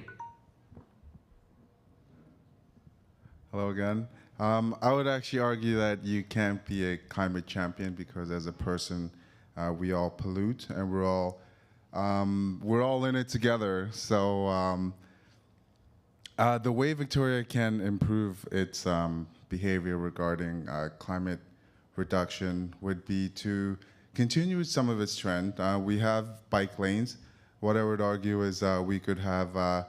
Hello again. I would actually argue that you can't be a climate champion because as a person, we all pollute and we're all in it together. So the way Victoria can improve its behavior regarding climate reduction would be to continue with some of its trend. We have bike lanes. What I would argue is we could have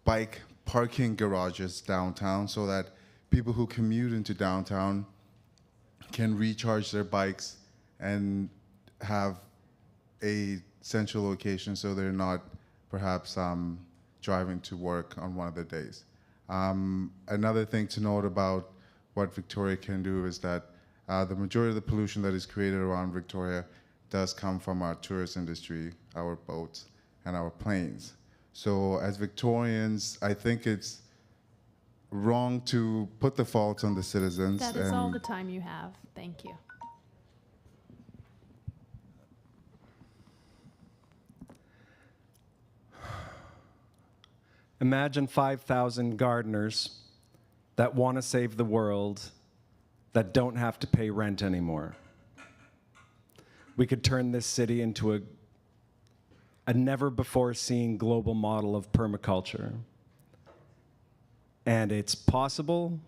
bike parking garages downtown so that people who commute into downtown can recharge their bikes and have a central location so they're not perhaps driving to work on one of the days. Another thing to note about what Victoria can do is that the majority of the pollution that is created around Victoria does come from our tourist industry, our boats, and our planes. So as Victorians, I think it's wrong to put the fault on the citizens. That is all the time you have. Thank you. Imagine 5,000 gardeners that want to save the world that don't have to pay rent anymore. We could turn this city into a never-before-seen global model of permaculture. And it's possible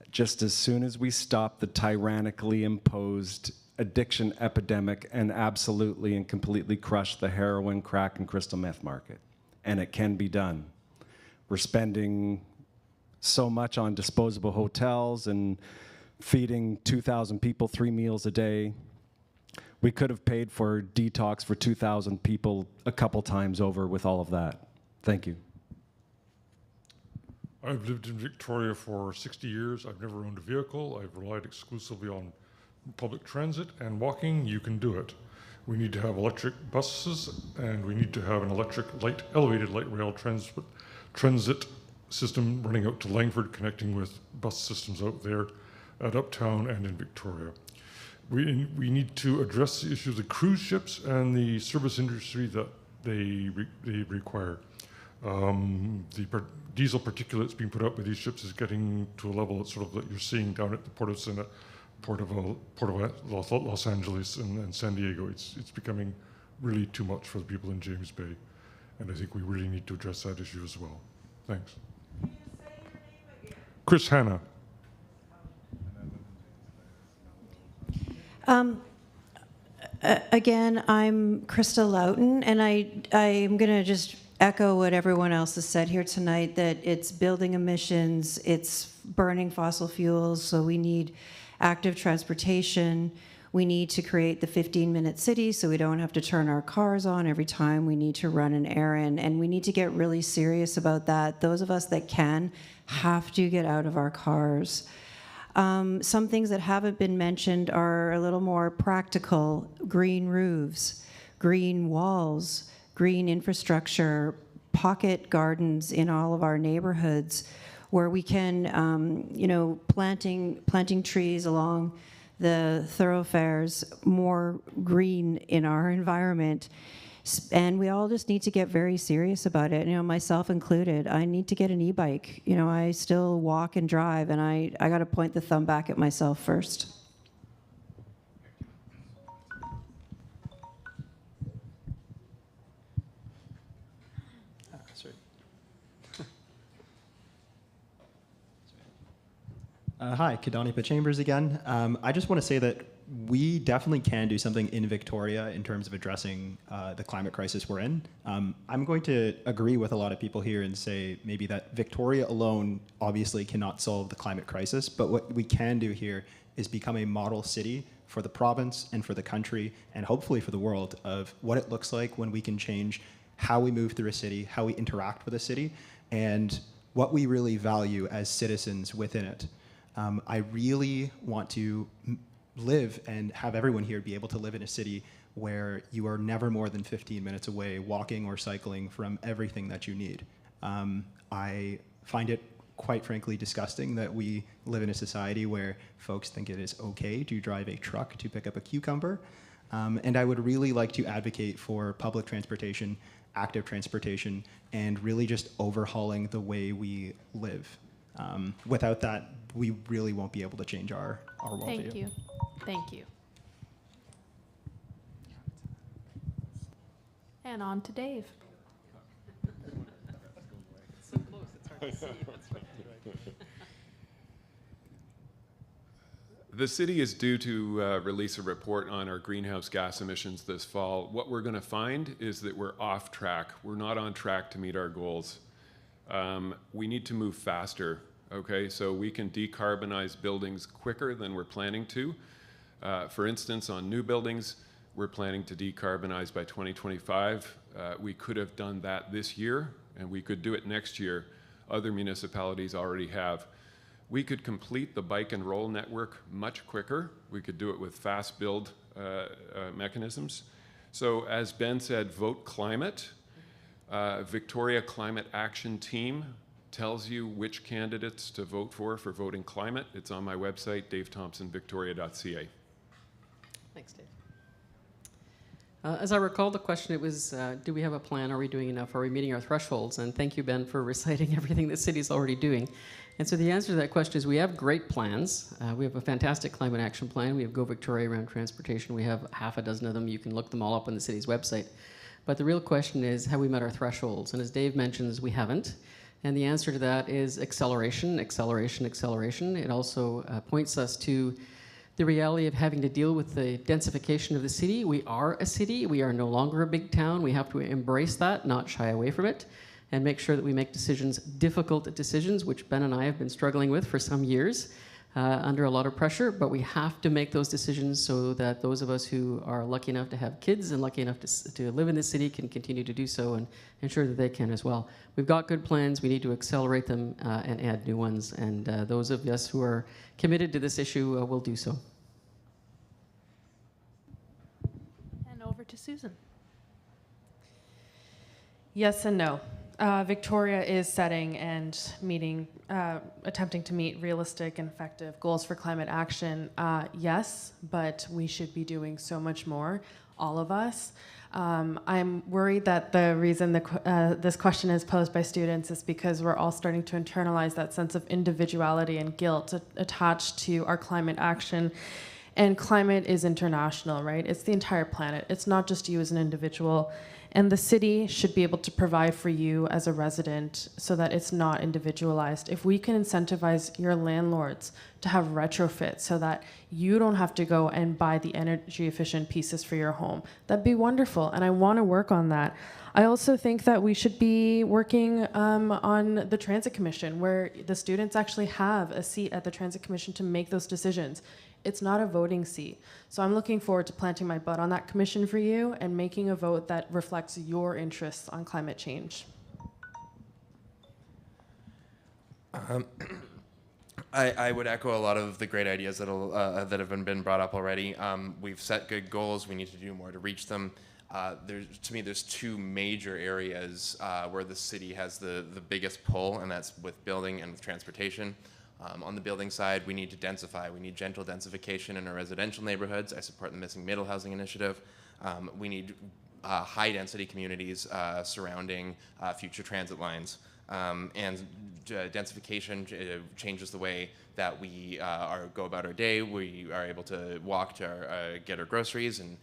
just as soon as we stop the tyrannically imposed addiction epidemic and absolutely and completely crush the heroin, crack, and crystal meth market. And it can be done. We're spending so much on disposable hotels and feeding 2,000 people 3 meals a day. We could have paid for detox for 2,000 people a couple times over with all of that. Thank you. I've lived in Victoria for 60 years. I've never owned a vehicle. I've relied exclusively on public transit and walking. You can do it. We need to have electric buses, and we need to have an electric elevated light rail transit system running out to Langford, connecting with bus systems out there at Uptown and in Victoria. We need to address the issues of cruise ships and the service industry that they require. The diesel particulates being put out by these ships is getting to a level that's sort of that you're seeing down at the Port of Los Angeles and San Diego. It's becoming really too much for the people in James Bay, and I think we really need to address that issue as well. Thanks. Chris Hanna. Again, I'm Krista Loughton, and I'm going to just echo what everyone else has said here tonight, that it's building emissions, it's burning fossil fuels, so we need active transportation. We need to create the 15-minute city so we don't have to turn our cars on every time we need to run an errand, and we need to get really serious about that. Those of us that can have to get out of our cars. Some things that haven't been mentioned are a little more practical: green roofs, green walls, green infrastructure, pocket gardens in all of our neighborhoods where we can, planting trees along the thoroughfares, more green in our environment. And we all just need to get very serious about it, myself included. I need to get an e-bike. I still walk and drive, and I got to point the thumb back at myself first. Hi, Kadani Chambers again. I just want to say that we definitely can do something in Victoria in terms of addressing the climate crisis we're in. I'm going to agree with a lot of people here and say maybe that Victoria alone obviously cannot solve the climate crisis, but what we can do here is become a model city for the province and for the country and hopefully for the world of what it looks like when we can change how we move through a city, how we interact with a city, and what we really value as citizens within it. I really want to live and have everyone here be able to live in a city where you are never more than 15 minutes away walking or cycling from everything that you need. I find it quite frankly disgusting that we live in a society where folks think it is okay to drive a truck to pick up a cucumber. And I would really like to advocate for public transportation, active transportation, and really just overhauling the way we live. Without that, we really won't be able to change our worldview. Thank you. Thank you. And on to Dave. So close, it's hard to see. The city is due to release a report on our greenhouse gas emissions this fall. What we're going to find is that we're off track. We're not on track to meet our goals. We need to move faster. Okay, so we can decarbonize buildings quicker than we're planning to. For instance, on new buildings, we're planning to decarbonize by 2025. We could have done that this year, and we could do it next year. Other municipalities already have. We could complete the bike and roll network much quicker. We could do it with fast build mechanisms. So as Ben said, vote climate. Victoria Climate Action Team tells you which candidates to vote for voting climate. It's on my website, davethompsonvictoria.ca. Thanks, Dave. As I recall, the question, it was, do we have a plan? Are we doing enough? Are we meeting our thresholds? And thank you, Ben, for reciting everything the city's already doing. And so the answer to that question is we have great plans. We have a fantastic climate action plan. We have Go Victoria around transportation. We have half a dozen of them. You can look them all up on the city's website. But the real question is, have we met our thresholds? And as Dave mentions, we haven't. And the answer to that is acceleration, acceleration, acceleration. It also points us to the reality of having to deal with the densification of the city. We are a city. We are no longer a big town. We have to embrace that, not shy away from it, and make sure that we make decisions, difficult decisions, which Ben and I have been struggling with for some years, under a lot of pressure, but we have to make those decisions so that those of us who are lucky enough to have kids and lucky enough to live in this city can continue to do so and ensure that they can as well. We've got good plans. We need to accelerate them and add new ones, and those of us who are committed to this issue will do so. And over to Susan. Yes and no. Victoria is setting and meeting, attempting to meet realistic and effective goals for climate action. Yes, but we should be doing so much more, all of us. I'm worried that the reason this question is posed by students is because we're all starting to internalize that sense of individuality and guilt attached to our climate action. And climate is international, right? It's the entire planet. It's not just you as an individual. And the city should be able to provide for you as a resident so that it's not individualized. If we can incentivize your landlords to have retrofits so that you don't have to go and buy the energy efficient pieces for your home, that'd be wonderful. And I want to work on that. I also think that we should be working on the Transit Commission, where the students actually have a seat at the Transit Commission to make those decisions. It's not a voting seat. So I'm looking forward to planting my butt on that commission for you and making a vote that reflects your interests on climate change. I would echo a lot of the great ideas that have been brought up already. We've set good goals. We need to do more to reach them. To me, there's two major areas where the city has the biggest pull, and that's with building and with transportation. On the building side, we need to densify. We need gentle densification in our residential neighborhoods. I support the Missing Middle Housing Initiative. We need high-density communities surrounding future transit lines. And densification changes the way that we go about our day. We are able to walk to get our groceries and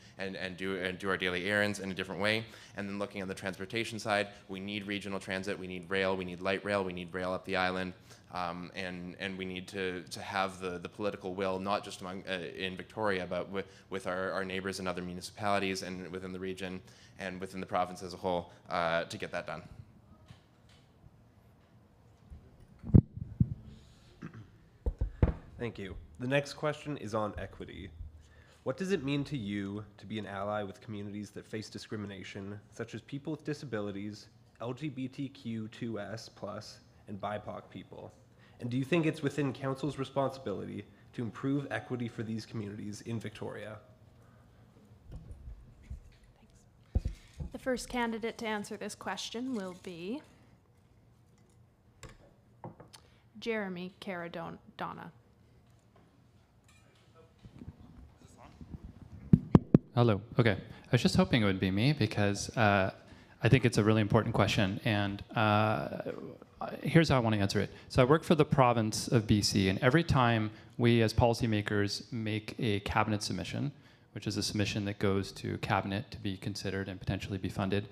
do our daily errands in a different way. And then looking on the transportation side, we need regional transit, we need rail, we need light rail, we need rail up the island. And we need to have the political will, not just among in Victoria, but with our neighbors in other municipalities and within the region and within the province as a whole to get that done. Thank you. The next question is on equity. What does it mean to you to be an ally with communities that face discrimination, such as people with disabilities, LGBTQ2S+, and BIPOC people? And do you think it's within Council's responsibility to improve equity for these communities in Victoria? Thanks. The first candidate to answer this question will be Jeremy Caradona. Hello. Okay. I was just hoping it would be me because I think it's a really important question. And here's how I want to answer it. So I work for the province of BC, and every time we as policymakers make a cabinet submission, which is a submission that goes to cabinet to be considered and potentially be funded,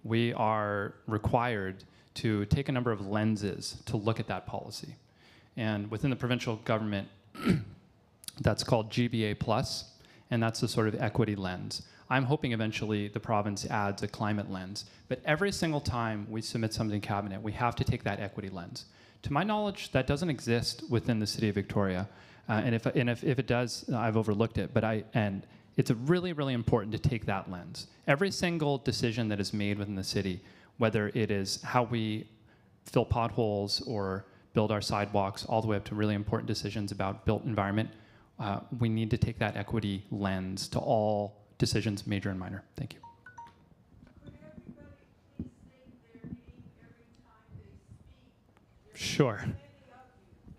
we are required to take a number of lenses to look at that policy. And within the provincial government, that's called GBA+, and that's the sort of equity lens. I'm hoping eventually the province adds a climate lens, but every single time we submit something to cabinet, we have to take that equity lens. To my knowledge, that doesn't exist within the city of Victoria, and if it does, I've overlooked it. And it's really, really important to take that lens. Every single decision that is made within the city, whether it is how we fill potholes or build our sidewalks, all the way up to really important decisions about built environment, we need to take that equity lens to all decisions, major and minor. Thank you. Sure.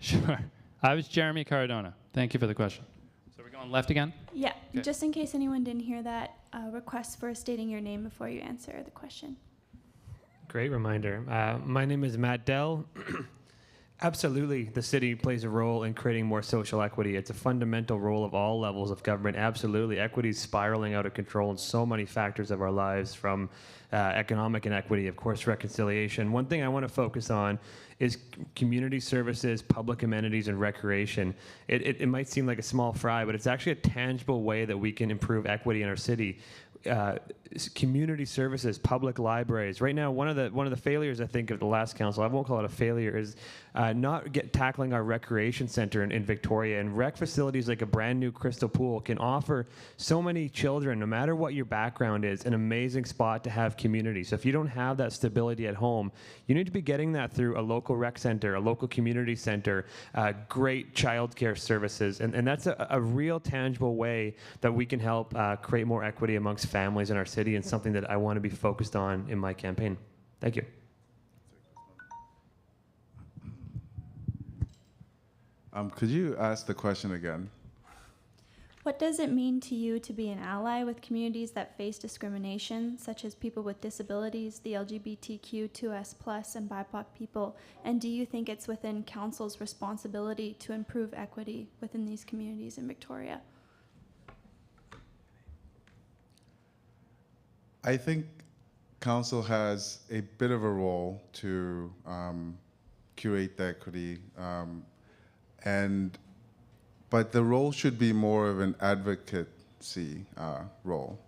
Sure. I was Jeremy Caradona. Thank you for the question. So we're going left again? Yeah, Okay. just in case anyone didn't hear that, request for stating your name before you answer the question. Great reminder. My name is Matt Dell. Absolutely, the city plays a role in creating more social equity. It's a fundamental role of all levels of government. Absolutely, equity is spiraling out of control in so many factors of our lives, from economic inequity, of course, reconciliation. One thing I want to focus on is community services, public amenities, and recreation. It might seem like a small fry, but it's actually a tangible way that we can improve equity in our city. Community services, public libraries. Right now, one of the failures I think of the last council, I won't call it a failure, is not tackling our recreation center in Victoria. And rec facilities like a brand new Crystal Pool can offer so many children, no matter what your background is, an amazing spot to have community. So if you don't have that stability at home, you need to be getting that through a local rec center, a local community center, great childcare services. And that's a real tangible way that we can help create more equity amongst families in our city, and something that I want to be focused on in my campaign. Thank you. Could you ask the question again? What does it mean to you to be an ally with communities that face discrimination, such as people with disabilities, the LGBTQ2S+, and BIPOC people? And do you think it's within Council's responsibility to improve equity within these communities in Victoria? I think council has a bit of a role to curate the equity, but the role should be more of an advocacy role.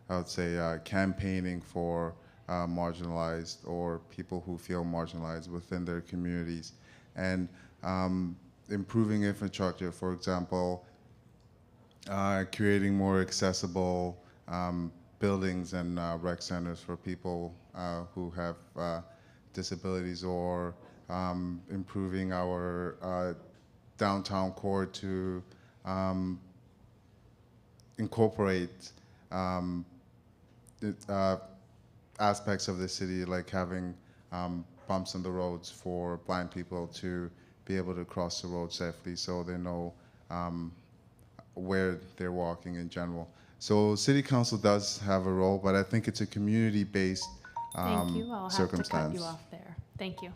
I would say campaigning for marginalized or people who feel marginalized within their communities, and improving infrastructure, for example, creating more accessible buildings and rec centers for people who have disabilities, or improving our downtown core to incorporate aspects of the city, like having bumps on the roads for blind people to be able to cross the road safely, so they know where they're walking in general. So City Council does have a role, but I think it's a community-based Thank you. I'll have to cut you off there. Thank you.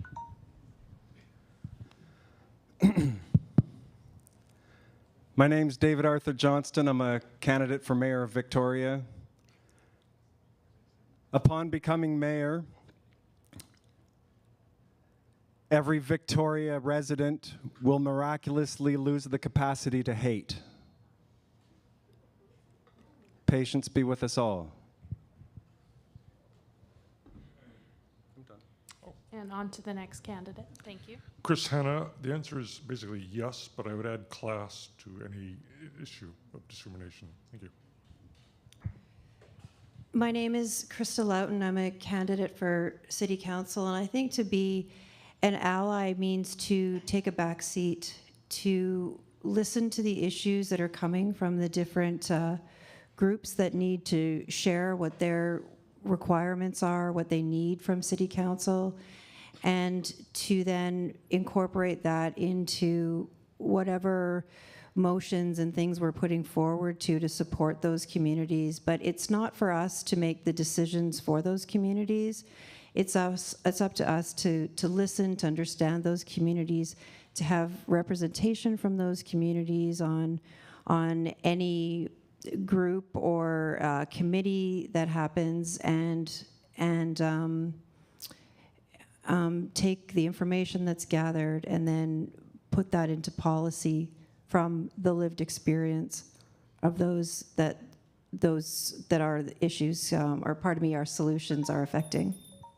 My name's David Arthur Johnston. I'm a candidate for mayor of Victoria. Upon becoming mayor, every Victoria resident will miraculously lose the capacity to hate. Patience be with us all. And on to the next candidate. Thank you. Chris Hanna, the answer is basically yes, but I would add class to any issue of discrimination. Thank you. My name is Krista Loughton. I'm a candidate for City Council, and I think to be an ally means to take a back seat, to listen to the issues that are coming from the different groups that need to share what their requirements are, what they need from City Council, and to then incorporate that into whatever motions and things we're putting forward to support those communities. But it's not for us to make the decisions for those communities. It's up to us to listen, to understand those communities, to have representation from those communities on any group or committee that happens, and take the information that's gathered and then put that into policy from the lived experience of those that are the issues, or pardon me, our solutions are affecting.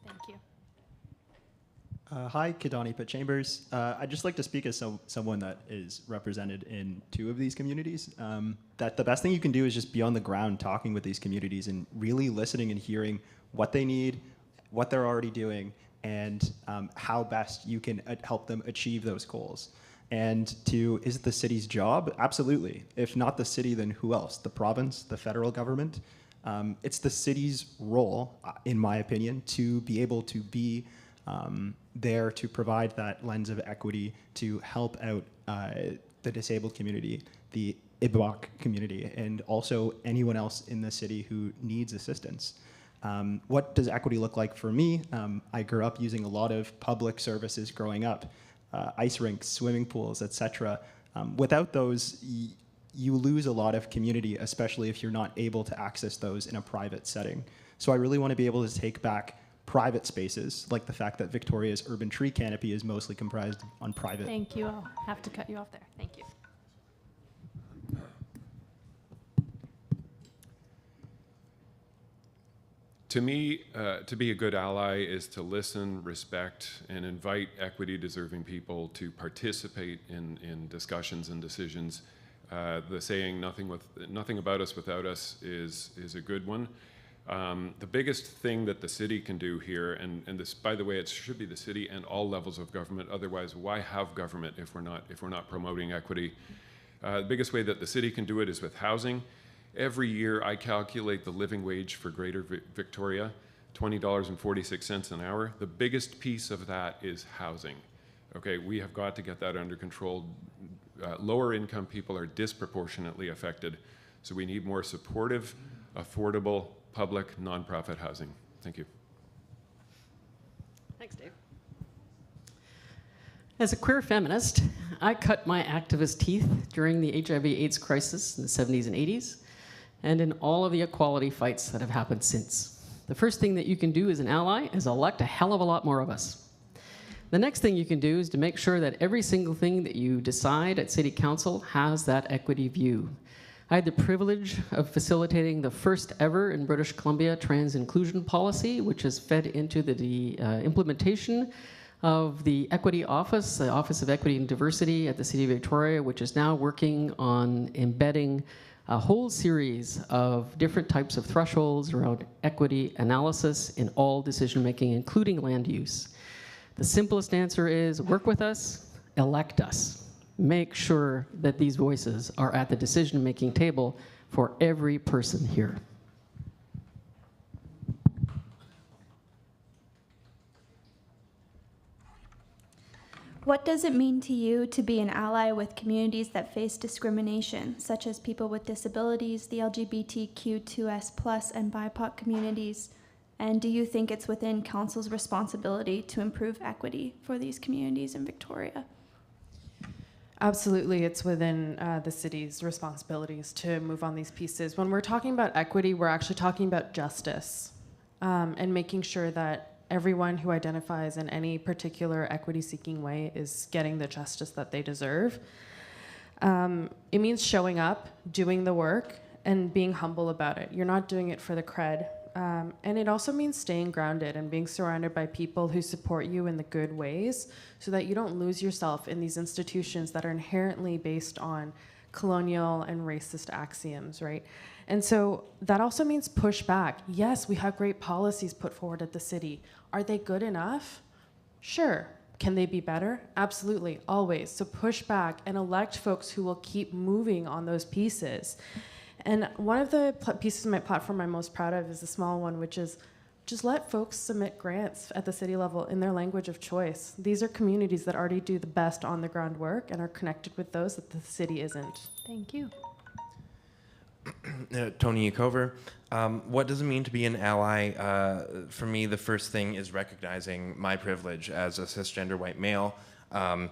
Thank you. Hi, Kidani Pitt Chambers. I'd just like to speak as someone that is represented in 2 of these communities. That the best thing you can do is just be on the ground talking with these communities and really listening and hearing what they need, what they're already doing, and how best you can help them achieve those goals. And is it the city's job? Absolutely. If not the city, then who else? The province, the federal government? It's the city's role, in my opinion, to be able to be there to provide that lens of equity to help out the disabled community, the IBOC community, and also anyone else in the city who needs assistance. What does equity look like for me? I grew up using a lot of public services growing up, ice rinks, swimming pools, etc. Without those, you lose a lot of community, especially if you're not able to access those in a private setting. So I really want to be able to take back private spaces, like the fact that Victoria's urban tree canopy is mostly comprised on private. Thank you. I'll have to cut you off there. Thank you. To me, to be a good ally is to listen, respect, and invite equity-deserving people to participate in discussions and decisions. The saying "nothing about us without us" is a good one. The biggest thing that the city can do here, and this, by the way, it should be the city and all levels of government. Otherwise, why have government if we're not promoting equity? The biggest way that the city can do it is with housing. Every year, I calculate the living wage for Greater Victoria, $20.46 an hour. The biggest piece of that is housing. Okay, we have got to get that under control. Lower income people are disproportionately affected, so we need more supportive, affordable, public, nonprofit housing. Thank you. Thanks, Dave. As a queer feminist, I cut my activist teeth during the HIV/AIDS crisis in the 70s and 80s, and in all of the equality fights that have happened since. The first thing that you can do as an ally is elect a hell of a lot more of us. The next thing you can do is to make sure that every single thing that you decide at City Council has that equity view. I had the privilege of facilitating the first ever in British Columbia trans inclusion policy, which has fed into the implementation of the Equity Office, the Office of Equity and Diversity at the City of Victoria, which is now working on embedding a whole series of different types of thresholds around equity analysis in all decision making, including land use. The simplest answer is work with us, elect us. Make sure that these voices are at the decision-making table for every person here. What does it mean to you to be an ally with communities that face discrimination, such as people with disabilities, the LGBTQ2S+, and BIPOC communities? And do you think it's within Council's responsibility to improve equity for these communities in Victoria? Absolutely, it's within the city's responsibilities to move on these pieces. When we're talking about equity, we're actually talking about justice and making sure that everyone who identifies in any particular equity-seeking way is getting the justice that they deserve. It means showing up, doing the work, and being humble about it. You're not doing it for the cred. And it also means staying grounded and being surrounded by people who support you in the good ways so that you don't lose yourself in these institutions that are inherently based on colonial and racist axioms, right? And so that also means push back. Yes, we have great policies put forward at the city. Are they good enough? Sure. Can they be better? Absolutely, always. So push back and elect folks who will keep moving on those pieces. And one of the pieces of my platform I'm most proud of is a small one, which is just let folks submit grants at the city level in their language of choice. These are communities that already do the best on the ground work and are connected with those that the city isn't. Thank you. Tony Yacover. What does it mean to be an ally? For me, the first thing is recognizing my privilege as a cisgender white male. I'm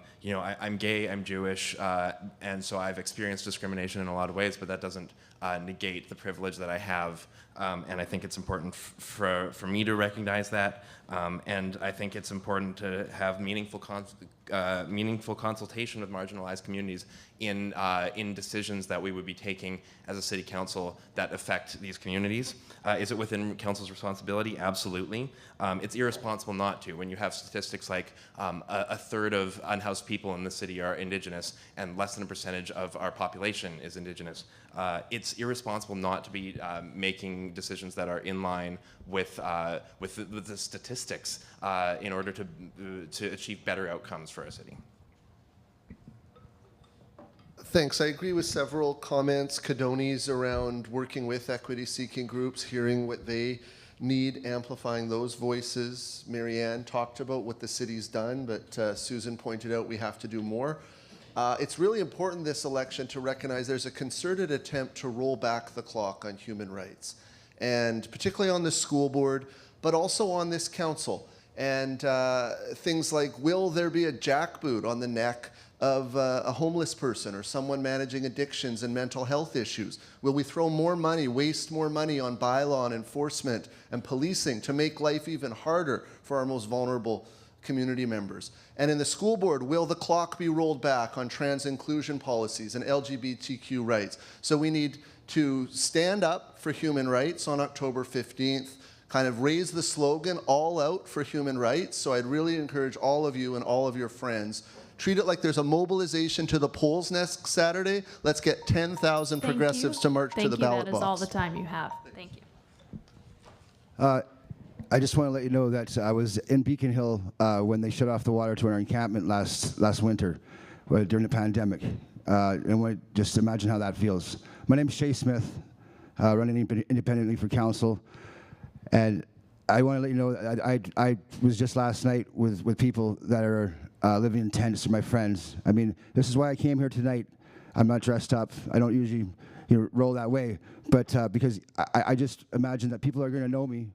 gay, I'm Jewish, and so I've experienced discrimination in a lot of ways, but that doesn't negate the privilege that I have. And I think it's important for me to recognize that. And I think it's important to have meaningful consultation with marginalized communities in decisions that we would be taking as a city council that affect these communities. Is it within council's responsibility? Absolutely. It's irresponsible not to. When you have statistics like a third of unhoused people in the city are Indigenous and less than a percentage of our population is Indigenous, it's irresponsible not to be making decisions that are in line with the statistics in order to achieve better outcomes for our city. Thanks. I agree with several comments, Kadoni's around working with equity-seeking groups, hearing what they need, amplifying those voices. Marianne talked about what the city's done, but Susan pointed out we have to do more. It's really important this election to recognize there's a concerted attempt to roll back the clock on human rights, and particularly on the school board, but also on this council. And things like, will there be a jackboot on the neck of a homeless person or someone managing addictions and mental health issues? Will we throw more money, waste more money on bylaw and enforcement and policing to make life even harder for our most vulnerable community members? And in the school board, will the clock be rolled back on trans inclusion policies and LGBTQ rights? So we need to stand up for human rights on October 15th, kind of raise the slogan, all out for human rights. So I'd really encourage all of you and all of your friends, treat it like there's a mobilization to the polls next Saturday. Let's get 10,000 progressives to march to the ballot box. That is all the time you have. Thank you. I just want to let you know that I was in Beacon Hill when they shut off the water to our encampment last winter during the pandemic. And just imagine how that feels. My name is Shay Smith, running independently for council. And I want to let you know I was just last night with people that are living in tents, my friends. I mean, this is why I came here tonight. I'm not dressed up. I don't usually roll that way. But because I just imagine that people are going to know me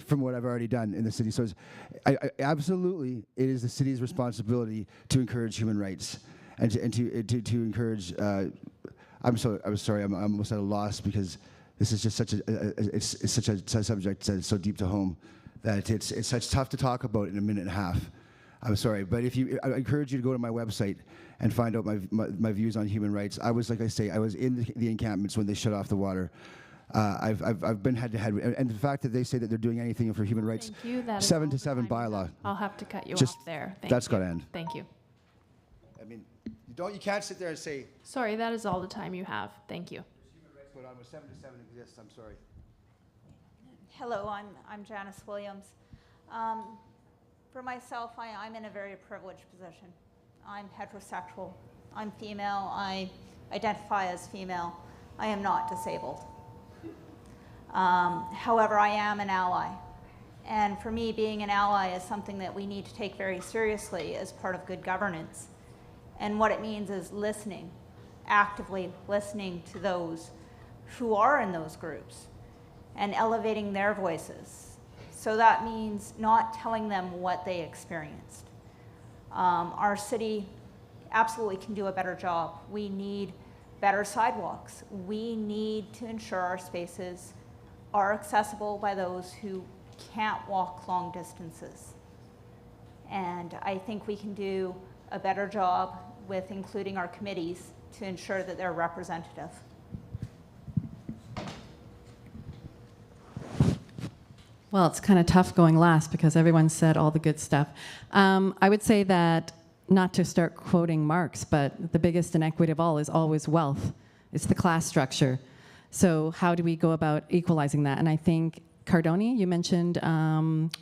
from what I've already done in the city. So absolutely, it is the city's responsibility to encourage human rights and to encourage. I'm sorry. I'm almost at a loss because This is just such it's such a subject that's so deep to home that it's such tough to talk about in a minute and a half. I'm sorry, but I encourage you to go to my website and find out my views on human rights. I was, like I say, I was in the encampments when they shut off the water. I've been head to head, and the fact that they say that they're doing anything for human rights, Thank you. That is 7 all to the 7 time we have. bylaw. I'll have to cut you Just- off there. Thank that's you. gotta end. Thank you. I mean, you can't sit there and say Sorry, that is all the time you have. Thank you. human rights put on when 7 to 7 exists. I'm sorry. Hello, I'm Janice Williams. For myself, I'm in a very privileged position. I'm heterosexual. I'm female. I identify as female. I am not disabled. However, I am an ally. And for me, being an ally is something that we need to take very seriously as part of good governance. And what it means is listening, actively listening to those who are in those groups and elevating their voices. So that means not telling them what they experienced. Our city absolutely can do a better job. We need better sidewalks. We need to ensure our spaces are accessible by those who can't walk long distances. And I think we can do a better job with including our committees to ensure that they're representative. Well, it's kind of tough going last because everyone said all the good stuff. I would say that, not to start quoting Marx, but the biggest inequity of all is always wealth. It's the class structure. So how do we go about equalizing that? And I think, Cardoni, you mentioned,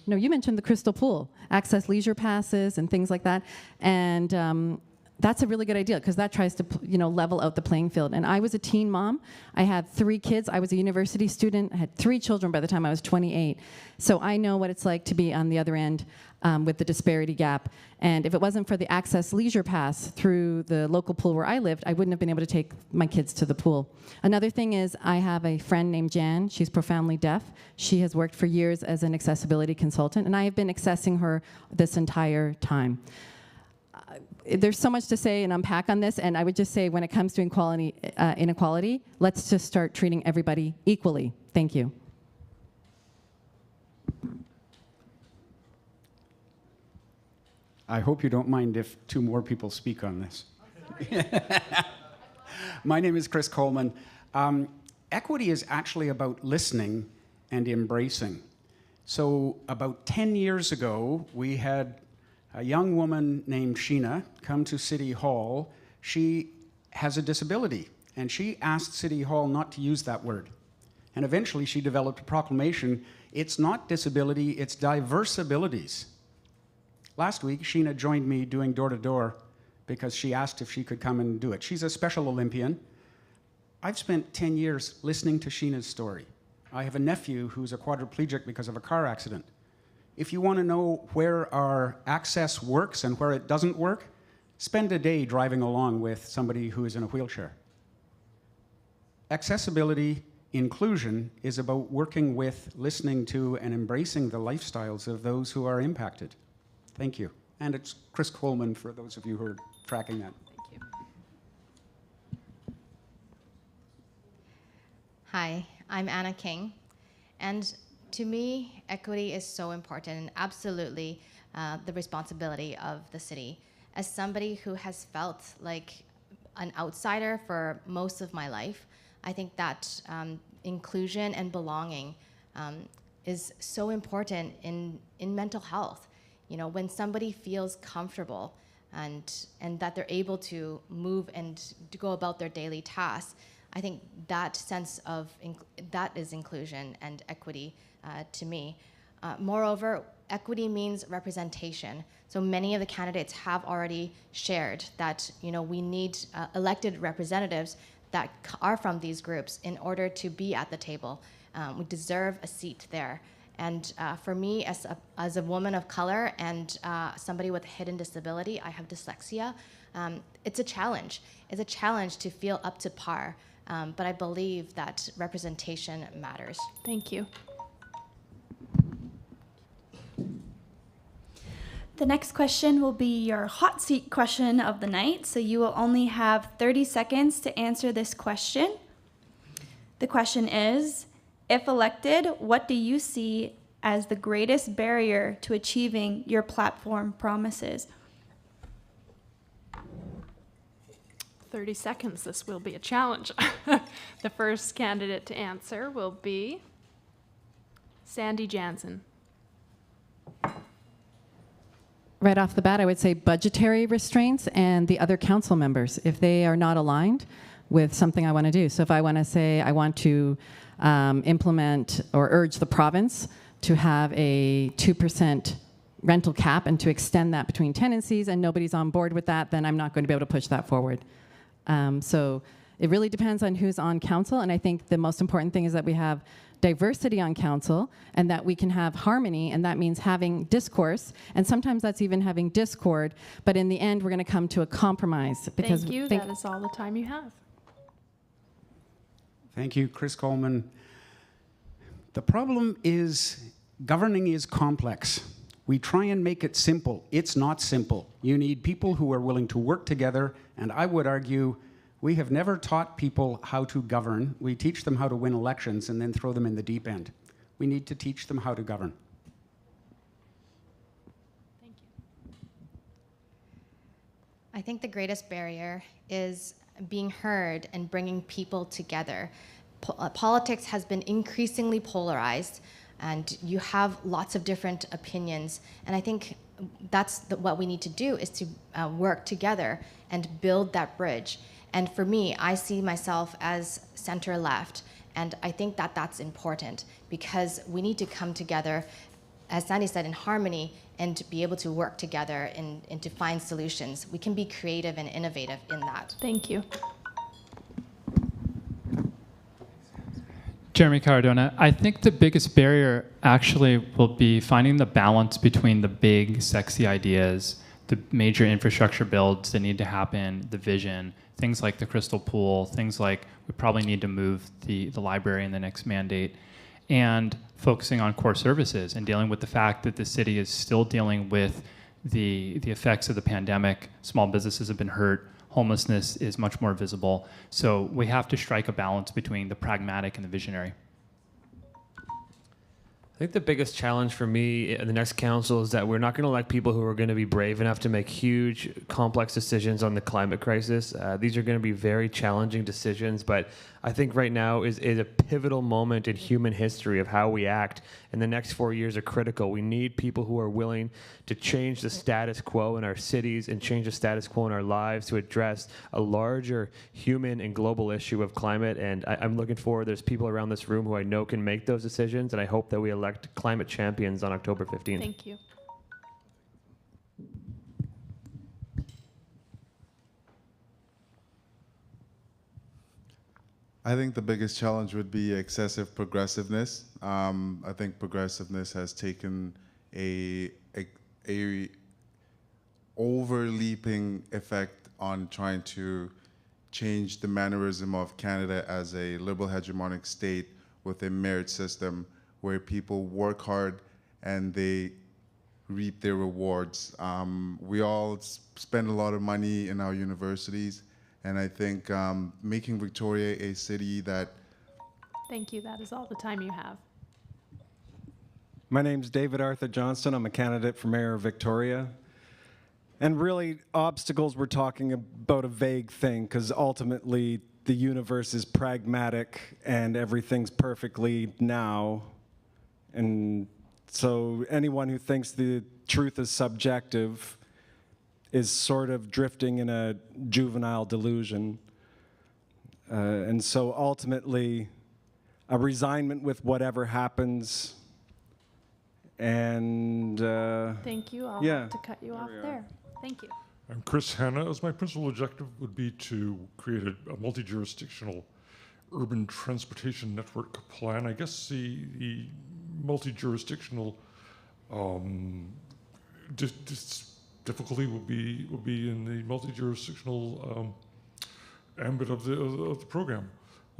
you mentioned the Crystal Pool, access leisure passes and things like that. And that's a really good idea because that tries to, level out the playing field. And I was a teen mom. I had 3 kids. I was a university student. I had 3 children by the time I was 28. So I know what it's like to be on the other end with the disparity gap. And if it wasn't for the access leisure pass through the local pool where I lived, I wouldn't have been able to take my kids to the pool. Another thing is I have a friend named Jan. She's profoundly deaf. She has worked for years as an accessibility consultant, and I have been accessing her this entire time. There's so much to say and unpack on this, and I would just say when it comes to inequality, let's just start treating everybody equally. Thank you. I hope you don't mind if 2 more people speak on this. My name is Chris Coleman. Equity is actually about listening and embracing. So about 10 years ago, we had a young woman named Sheena come to City Hall. She has a disability, and she asked City Hall not to use that word. And eventually she developed a proclamation, it's not disability, it's diverse abilities. Last week, Sheena joined me doing door-to-door because she asked if she could come and do it. She's a Special Olympian. I've spent 10 years listening to Sheena's story. I have a nephew who's a quadriplegic because of a car accident. If you want to know where our access works and where it doesn't work, spend a day driving along with somebody who is in a wheelchair. Accessibility inclusion is about working with, listening to, and embracing the lifestyles of those who are impacted. Thank you. And it's Chris Coleman for those of you who are tracking that. Thank you. Hi, I'm Anna King, and to me, equity is so important and absolutely the responsibility of the city. As somebody who has felt like an outsider for most of my life, I think that inclusion and belonging is so important in mental health. You know, when somebody feels comfortable and that they're able to move and to go about their daily tasks, I think that sense of that is inclusion and equity to me. Moreover, equity means representation. So many of the candidates have already shared that, you know, we need elected representatives that are from these groups in order to be at the table. We deserve a seat there. And for me, as a woman of color and somebody with a hidden disability, I have dyslexia, it's a challenge. It's a challenge to feel up to par, but I believe that representation matters. Thank you. The next question will be your hot seat question of the night, so you will only have 30 seconds to answer this question. The question is, if elected, what do you see as the greatest barrier to achieving your platform promises? 30 seconds, this will be a challenge. The first candidate to answer will be Sandy Jansen. Right off the bat, I would say budgetary restraints and the other council members, if they are not aligned with something I want to do. So if I want to say I want to implement or urge the province to have a 2% rental cap and to extend that between tenancies and nobody's on board with that, then I'm not going to be able to push that forward. So it really depends on who's on council, and I think the most important thing is that we have diversity on council and that we can have harmony, and that means having discourse, and sometimes that's even having discord, but in the end we're going to come to a compromise. Because Thank you, that is all the time you have. Thank you, Chris Coleman. The problem is governing is complex. We try and make it simple. It's not simple. You need people who are willing to work together, and I would argue we have never taught people how to govern. We teach them how to win elections and then throw them in the deep end. We need to teach them how to govern. Thank you. I think the greatest barrier is being heard and bringing people together. Politics has been increasingly polarized, and you have lots of different opinions. And I think that's what we need to do, is to work together and build that bridge. And for me, I see myself as center-left, and I think that that's important because we need to come together, as Sandy said, in harmony, and be able to work together and to find solutions. We can be creative and innovative in that. Thank you. Jeremy Cardona, I think the biggest barrier actually will be finding the balance between the big, sexy ideas, the major infrastructure builds that need to happen, the vision, things like the Crystal Pool, things like we probably need to move the library in the next mandate, and focusing on core services and dealing with the fact that the city is still dealing with the effects of the pandemic. Small businesses have been hurt. Homelessness is much more visible. So we have to strike a balance between the pragmatic and the visionary. I think the biggest challenge for me in the next council is that we're not going to elect people who are going to be brave enough to make huge, complex decisions on the climate crisis. These are going to be very challenging decisions, but I think right now is a pivotal moment in human history of how we act, and the next 4 years are critical. We need people who are willing to change the status quo in our cities and change the status quo in our lives to address a larger human and global issue of climate, and I'm looking forward. There's people around this room who I know can make those decisions, and I hope that we elect climate champions on October 15th. Thank you. I think the biggest challenge would be excessive progressiveness. I think progressiveness has taken a overleaping effect on trying to change the mannerism of Canada as a liberal hegemonic state with a merit system where people work hard and they reap their rewards. We all spend a lot of money in our universities, and I think making Victoria a city that... Thank you. That is all the time you have. My name's David Arthur Johnston. I'm a candidate for mayor of Victoria. And really, obstacles, we're talking about a vague thing, because ultimately the universe is pragmatic and everything's perfectly now. And so anyone who thinks the truth is subjective is sort of drifting in a juvenile delusion. And so ultimately, a resignment with whatever happens. And thank you. I'll yeah. have to cut you off there. Thank you. I'm Chris Hanna. As my principal objective would be to create a multi-jurisdictional urban transportation network plan. I guess the multi-jurisdictional difficulty will be in the multi-jurisdictional ambit of the program.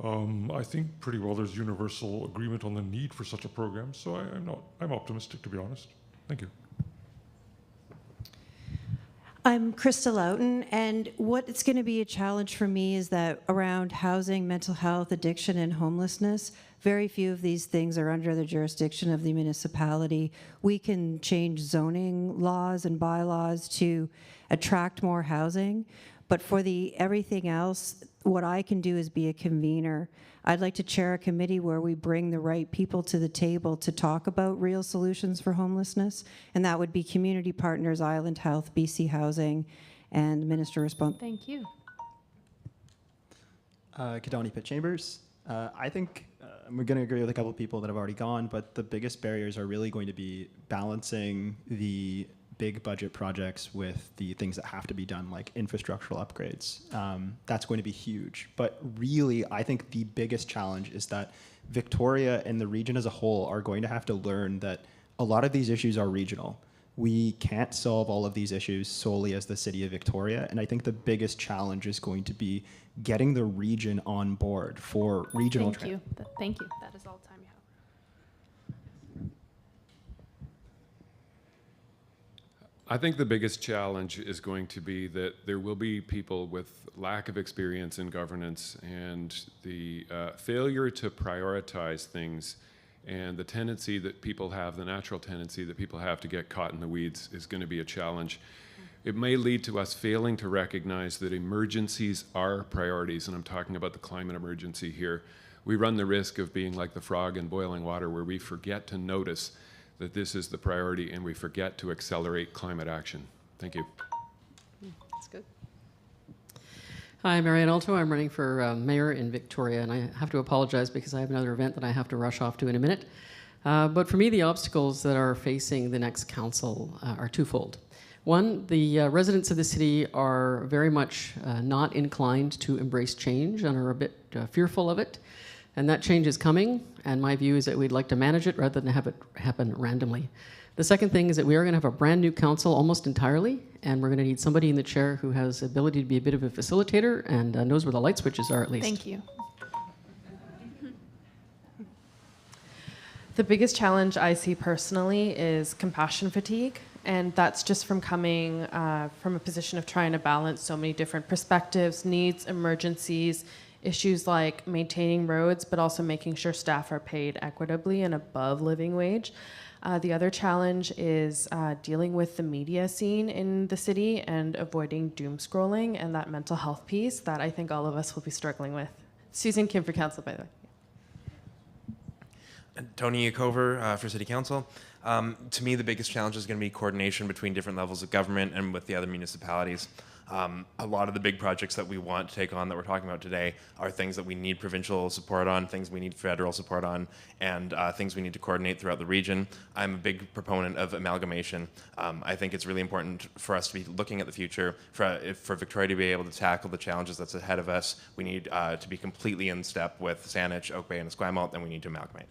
I think pretty well there's universal agreement on the need for such a program, so I'm optimistic, to be honest. Thank you. I'm Krista Loughton, and what it's going to be a challenge for me is that around housing, mental health, addiction, and homelessness, very few of these things are under the jurisdiction of the municipality. We can change zoning laws and bylaws to attract more housing, but for everything else, what I can do is be a convener. I'd like to chair a committee where we bring the right people to the table to talk about real solutions for homelessness, and that would be Community Partners, Island Health, BC Housing, and Minister Responsible. Thank you. Kadani Pitt Chambers. I think we're going to agree with a couple of people that have already gone, but the biggest barriers are really going to be balancing the big budget projects with the things that have to be done, like infrastructural upgrades. That's going to be huge. But really, I think the biggest challenge is that Victoria and the region as a whole are going to have to learn that a lot of these issues are regional. We can't solve all of these issues solely as the city of Victoria, and I think the biggest challenge is going to be getting the region on board for regional. Thank you. Thank you. That is all the time you have. I think the biggest challenge is going to be that there will be people with lack of experience in governance, and the failure to prioritize things, and the tendency that people have, the natural tendency that people have to get caught in the weeds, is going to be a challenge. It may lead to us failing to recognize that emergencies are priorities, and I'm talking about the climate emergency here. We run the risk of being like the frog in boiling water, where we forget to notice that this is the priority, and we forget to accelerate climate action. Thank you. That's good. Hi, I'm Marianne Alto. I'm running for mayor in Victoria, and I have to apologize because I have another event that I have to rush off to in a minute. But for me, the obstacles that are facing the next council are twofold. One, the residents of the city are very much not inclined to embrace change and are a bit fearful of it. And that change is coming, and my view is that we'd like to manage it rather than have it happen randomly. The second thing is that we are going to have a brand new council almost entirely, and we're going to need somebody in the chair who has the ability to be a bit of a facilitator and knows where the light switches are at least. Thank you. The biggest challenge I see personally is compassion fatigue, and that's just from coming from a position of trying to balance so many different perspectives, needs, emergencies, issues like maintaining roads, but also making sure staff are paid equitably and above living wage. The other challenge is dealing with the media scene in the city and avoiding doom scrolling and that mental health piece that I think all of us will be struggling with. Susan Kim for council, by the way. Tony Yacover for City Council. To me, the biggest challenge is going to be coordination between different levels of government and with the other municipalities. A lot of the big projects that we want to take on that we're talking about today are things that we need provincial support on, things we need federal support on, and things we need to coordinate throughout the region. I'm a big proponent of amalgamation. I think it's really important for us to be looking at the future. For Victoria to be able to tackle the challenges that's ahead of us, we need to be completely in step with Saanich, Oak Bay, and Esquimalt, and we need to amalgamate.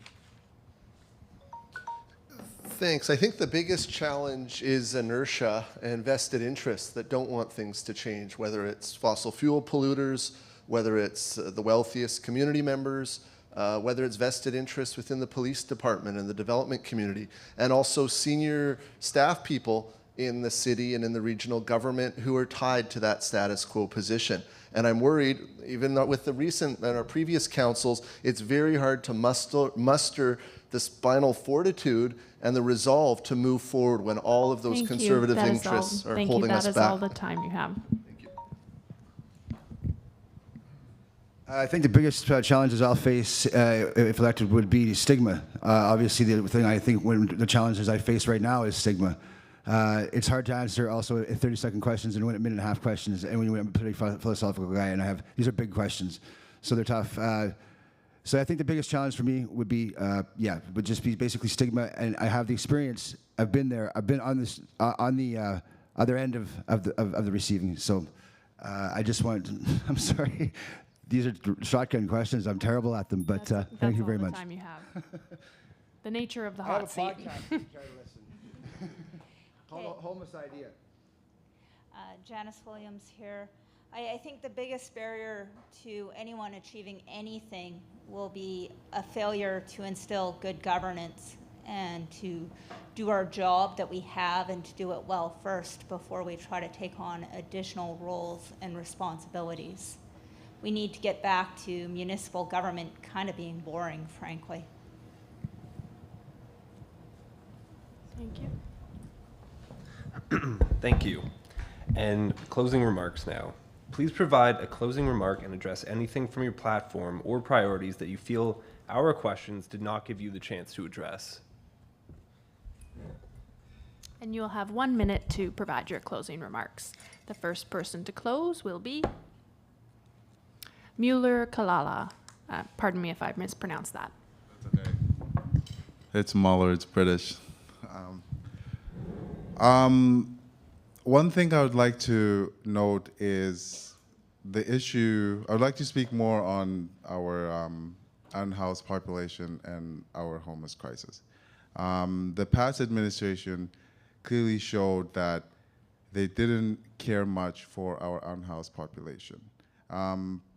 Thanks. I think the biggest challenge is inertia and vested interests that don't want things to change, whether it's fossil fuel polluters, whether it's the wealthiest community members, whether it's vested interests within the police department and the development community, and also senior staff people in the city and in the regional government who are tied to that status quo position. And I'm worried, even with the recent and our previous councils, it's very hard to muster the spinal fortitude and the resolve to move forward when all of those conservative interests are holding us back. That is all the time you have. Thank you. I think the biggest challenges I'll face if elected would be stigma. Obviously, the thing I think the challenges I face right now is stigma. It's hard to answer also 30-second questions and a minute and a half questions. And when I'm a pretty philosophical guy, and these are big questions, so they're tough. So I think the biggest challenge for me would be, would just be basically stigma. And I have the experience. I've been there. I've been on this on the other end of the receiving. So I just want. I'm sorry. These are shotgun questions. I'm terrible at them. But thank you very much. That's all the time you have. The nature of the hot seat. Homeless idea. Janice Williams here. I think the biggest barrier to anyone achieving anything will be a failure to instill good governance and to do our job that we have and to do it well first before we try to take on additional roles and responsibilities. We need to get back to municipal government kind of being boring, frankly. Thank you. Thank you. And closing remarks now. Please provide a closing remark and address anything from your platform or priorities that you feel our questions did not give you the chance to address. And you'll have 1 minute to provide your closing remarks. The first person to close will be Muller-Kalala. Pardon me if I've mispronounced that. That's okay. It's Muller, it's British. One thing I would like to note is the issue, I would like to speak more on our unhoused population and our homeless crisis. The past administration clearly showed that they didn't care much for our unhoused population.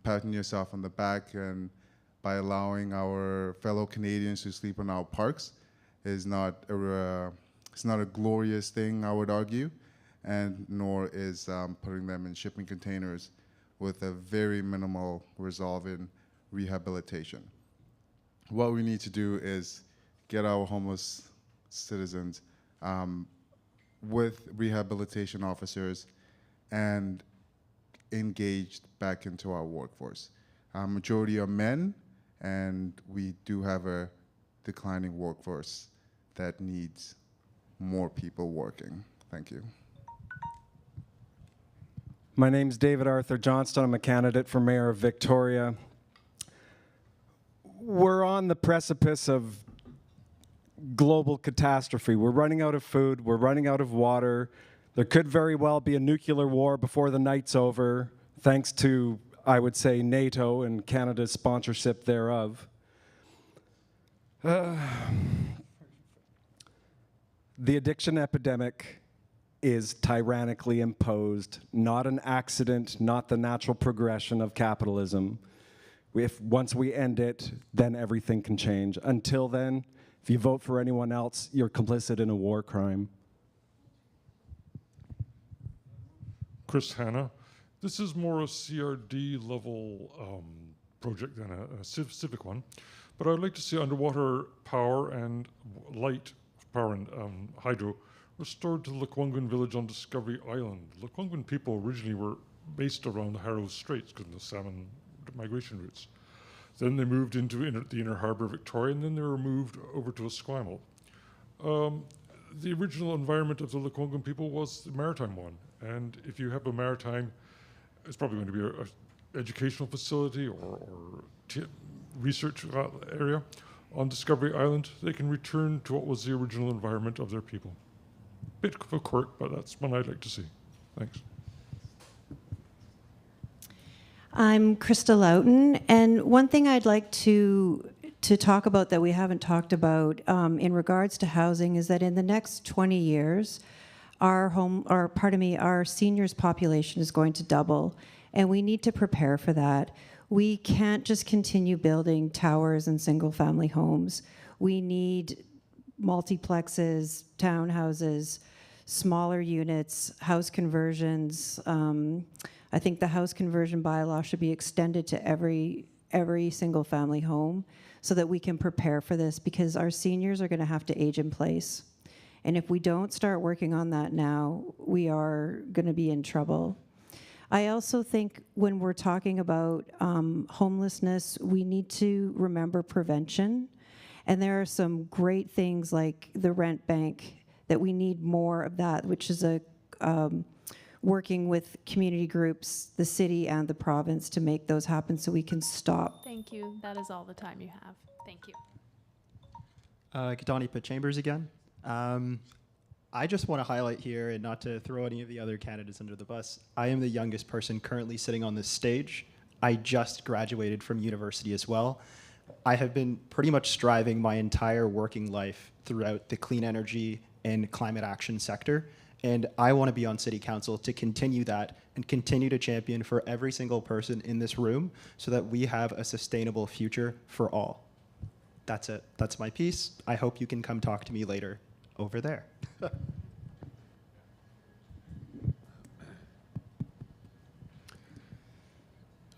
Patting yourself on the back and by allowing our fellow Canadians to sleep in our parks is not it's not a glorious thing, I would argue, and nor is putting them in shipping containers with a very minimal resolve in rehabilitation. What we need to do is get our homeless citizens with rehabilitation officers and engaged back into our workforce. Majority are men, and we do have a declining workforce that needs more people working. Thank you. My name's David Arthur Johnston. I'm a candidate for mayor of Victoria. We're on the precipice of global catastrophe. We're running out of food. We're running out of water. There could very well be a nuclear war before the night's over, thanks to, I would say, NATO and Canada's sponsorship thereof. The addiction epidemic is tyrannically imposed, not an accident, not the natural progression of capitalism. Once we end it, then everything can change. Until then, if you vote for anyone else, you're complicit in a war crime. Chris Hanna. This is more a CRD level project than a civic one, but I'd like to see underwater power and light power and hydro restored to the Lekwungen village on Discovery Island. The Lekwungen people originally were based around the Harrow Straits because of the salmon migration routes. Then they moved into the inner harbour of Victoria, and then they were moved over to Esquimalt. The original environment of the Lekwungen people was the maritime one, and if you have a maritime, it's probably going to be an educational facility or research area on Discovery Island. They can return to what was the original environment of their people. Bit of a quirk, but that's one I'd like to see. Thanks. I'm Krista Loughton, and one thing I'd like to talk about that we haven't talked about in regards to housing is that in the next 20 years, our seniors population is going to double, and we need to prepare for that. We can't just continue building towers and single-family homes. We need multiplexes, townhouses, smaller units, house conversions. I think the house conversion bylaw should be extended to every single-family home so that we can prepare for this, because our seniors are going to have to age in place. And if we don't start working on that now, we are going to be in trouble. I also think when we're talking about homelessness, we need to remember prevention. And there are some great things like the rent bank that we need more of that, which is working with community groups, the city and the province to make those happen so we can stop. Thank you. That is all the time you have. Thank you. Kadani Pitt Chambers again. I just want to highlight here, and not to throw any of the other candidates under the bus, I am the youngest person currently sitting on this stage. I just graduated from university as well. I have been pretty much striving my entire working life throughout the clean energy and climate action sector, and I want to be on city council to continue that and continue to champion for every single person in this room so that we have a sustainable future for all. that's it. That's my piece. I hope you can come talk to me later over there.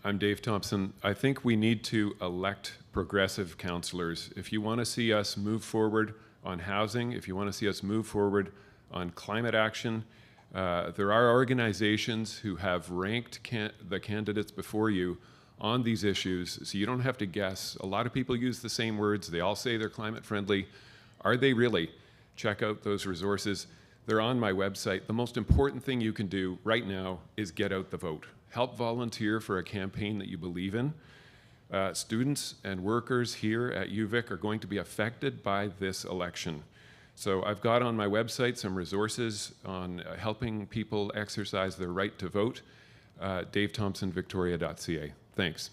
I'm Dave Thompson. I think we need to elect progressive councillors. If you want to see us move forward on housing, if you want to see us move forward on climate action, there are organizations who have ranked the candidates before you on these issues, so you don't have to guess. A lot of people use the same words. They all say they're climate friendly. Are they really? Check out those resources. They're on my website. The most important thing you can do right now is get out the vote. Help volunteer for a campaign that you believe in. Students and workers here at UVic are going to be affected by this election. So I've got on my website some resources on helping people exercise their right to vote. DaveThompsonVictoria.ca. Thanks.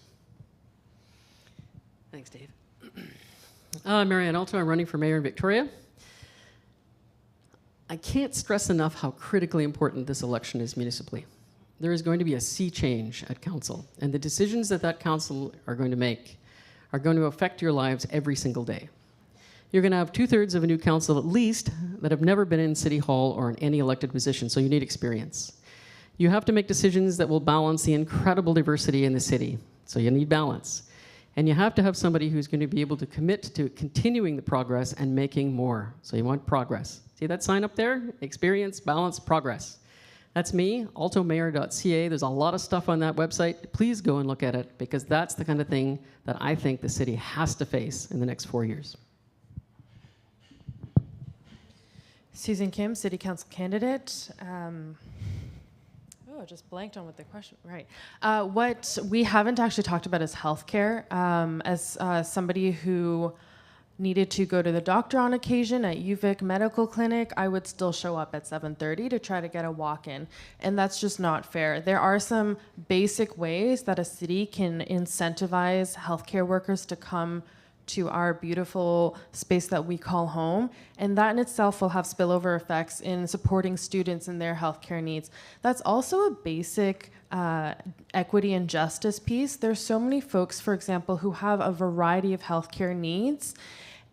Thanks, Dave. I'm Marianne Alto. I'm running for mayor in Victoria. I can't stress enough how critically important this election is municipally. There is going to be a sea change at council, and the decisions that council are going to make are going to affect your lives every single day. You're going to have 2/3 of a new council at least that have never been in City Hall or in any elected position, so you need experience. You have to make decisions that will balance the incredible diversity in the city, so you need balance. And you have to have somebody who's going to be able to commit to continuing the progress and making more, so you want progress. See that sign up there? Experience, balance, progress. That's me, altomayor.ca. There's a lot of stuff on that website. Please go and look at it, because that's the kind of thing that I think the city has to face in the next 4 years. Susan Kim, City Council candidate. I just blanked on what the question, right. What we haven't actually talked about is healthcare. As somebody who needed to go to the doctor on occasion at UVic Medical Clinic, I would still show up at 7:30 to try to get a walk-in, and that's just not fair. There are some basic ways that a city can incentivize healthcare workers to come to our beautiful space that we call home, and that in itself will have spillover effects in supporting students in their healthcare needs. That's also a basic equity and justice piece. There's so many folks, for example, who have a variety of healthcare needs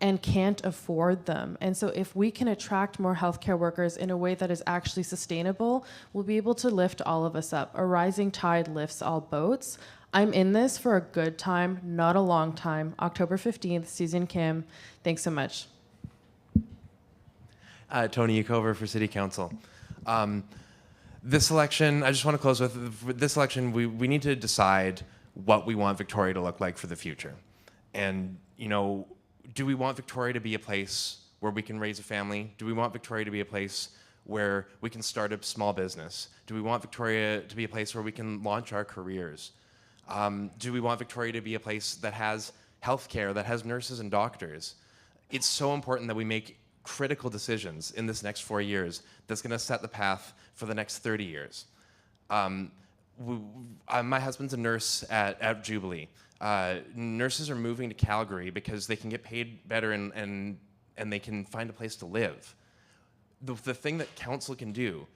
and can't afford them. And so if we can attract more healthcare workers in a way that is actually sustainable, we'll be able to lift all of us up. A rising tide lifts all boats. I'm in this for a good time, not a long time. October 15th, Susan Kim. Thanks so much. Tony Yacover for City Council. This election, I just want to close with this election, we need to decide what we want Victoria to look like for the future. And, you know, do we want Victoria to be a place where we can raise a family? Do we want Victoria to be a place where we can start a small business? Do we want Victoria to be a place where we can launch our careers? Do we want Victoria to be a place that has healthcare, that has nurses and doctors? It's so important that we make critical decisions in this next 4 years that's going to set the path for the next 30 years. My husband's a nurse at Jubilee. Nurses are moving to Calgary because they can get paid better and they can find a place to live. The thing that council can do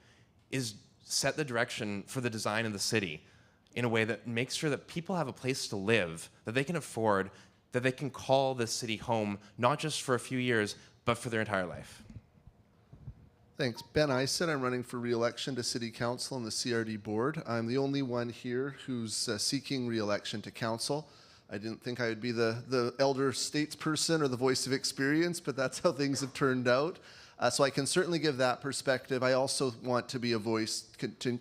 is set the direction for the design of the city in a way that makes sure that people have a place to live, that they can afford, that they can call this city home, not just for a few years, but for their entire life. Thanks. Ben Isett. I'm running for re-election to City Council and the CRD Board. I'm the only one here who's seeking re-election to Council. I didn't think I would be the elder statesperson or the voice of experience, but that's how things have turned out. So I can certainly give that perspective. I also want to be a voice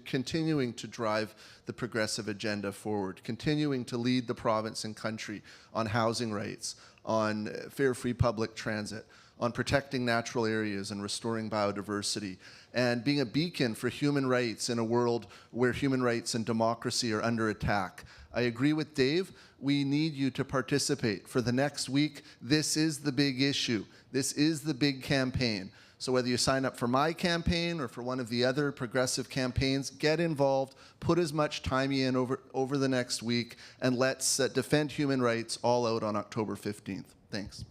continuing to drive the progressive agenda forward, continuing to lead the province and country on housing rights, on fair, free public transit, on protecting natural areas and restoring biodiversity, and being a beacon for human rights in a world where human rights and democracy are under attack. I agree with Dave. We need you to participate. For the next week, this is the big issue. This is the big campaign. So whether you sign up for my campaign or for one of the other progressive campaigns, get involved, put as much time in over the next week, and let's defend human rights all out on October 15th. Thanks.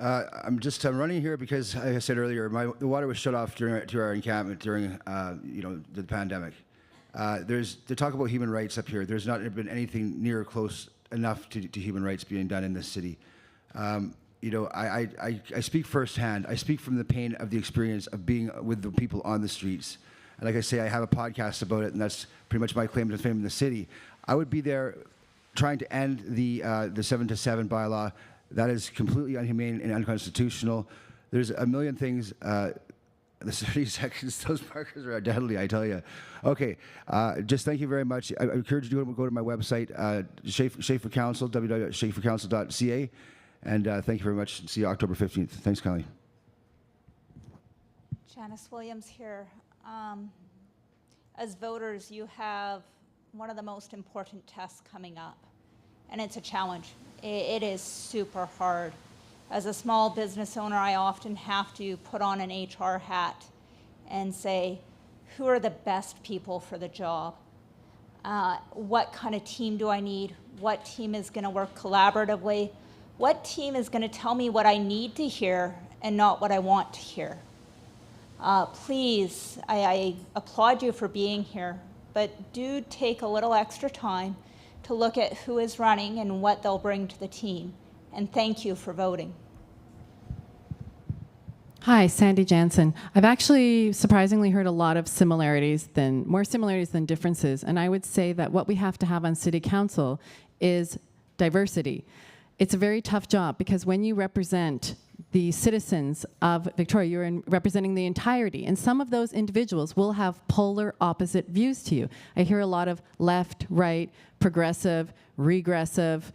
I'm running here because, like I said earlier, the water was shut off to our encampment during the pandemic. There's to talk about human rights up here. There's not been anything near close enough to human rights being done in this city. I speak firsthand. I speak from the pain of the experience of being with the people on the streets. And like I say, I have a podcast about it, and that's pretty much my claim to fame in the city. I would be there trying to end the 7 to 7 bylaw. That is completely inhumane and unconstitutional. There's a million things. The 30 seconds, those markers are deadly, I tell you. Okay, just thank you very much. I encourage you to go to my website, Schaefer Council, www.schaefercouncil.ca. And thank you very much. See you October 15th. Thanks, Kylie. Janice Williams here. As voters, you have one of the most important tests coming up, and it's a challenge. It is super hard. As a small business owner, I often have to put on an HR hat and say, who are the best people for the job? What kind of team do I need? What team is going to work collaboratively? What team is going to tell me what I need to hear and not what I want to hear? Please, I applaud you for being here, but do take a little extra time to look at who is running and what they'll bring to the team. And thank you for voting. Hi, Sandy Jansen. I've actually surprisingly heard a lot of more similarities than differences. And I would say that what we have to have on City Council is diversity. It's a very tough job because when you represent the citizens of Victoria, you're representing the entirety. And some of those individuals will have polar opposite views to you. I hear a lot of left, right, progressive, regressive,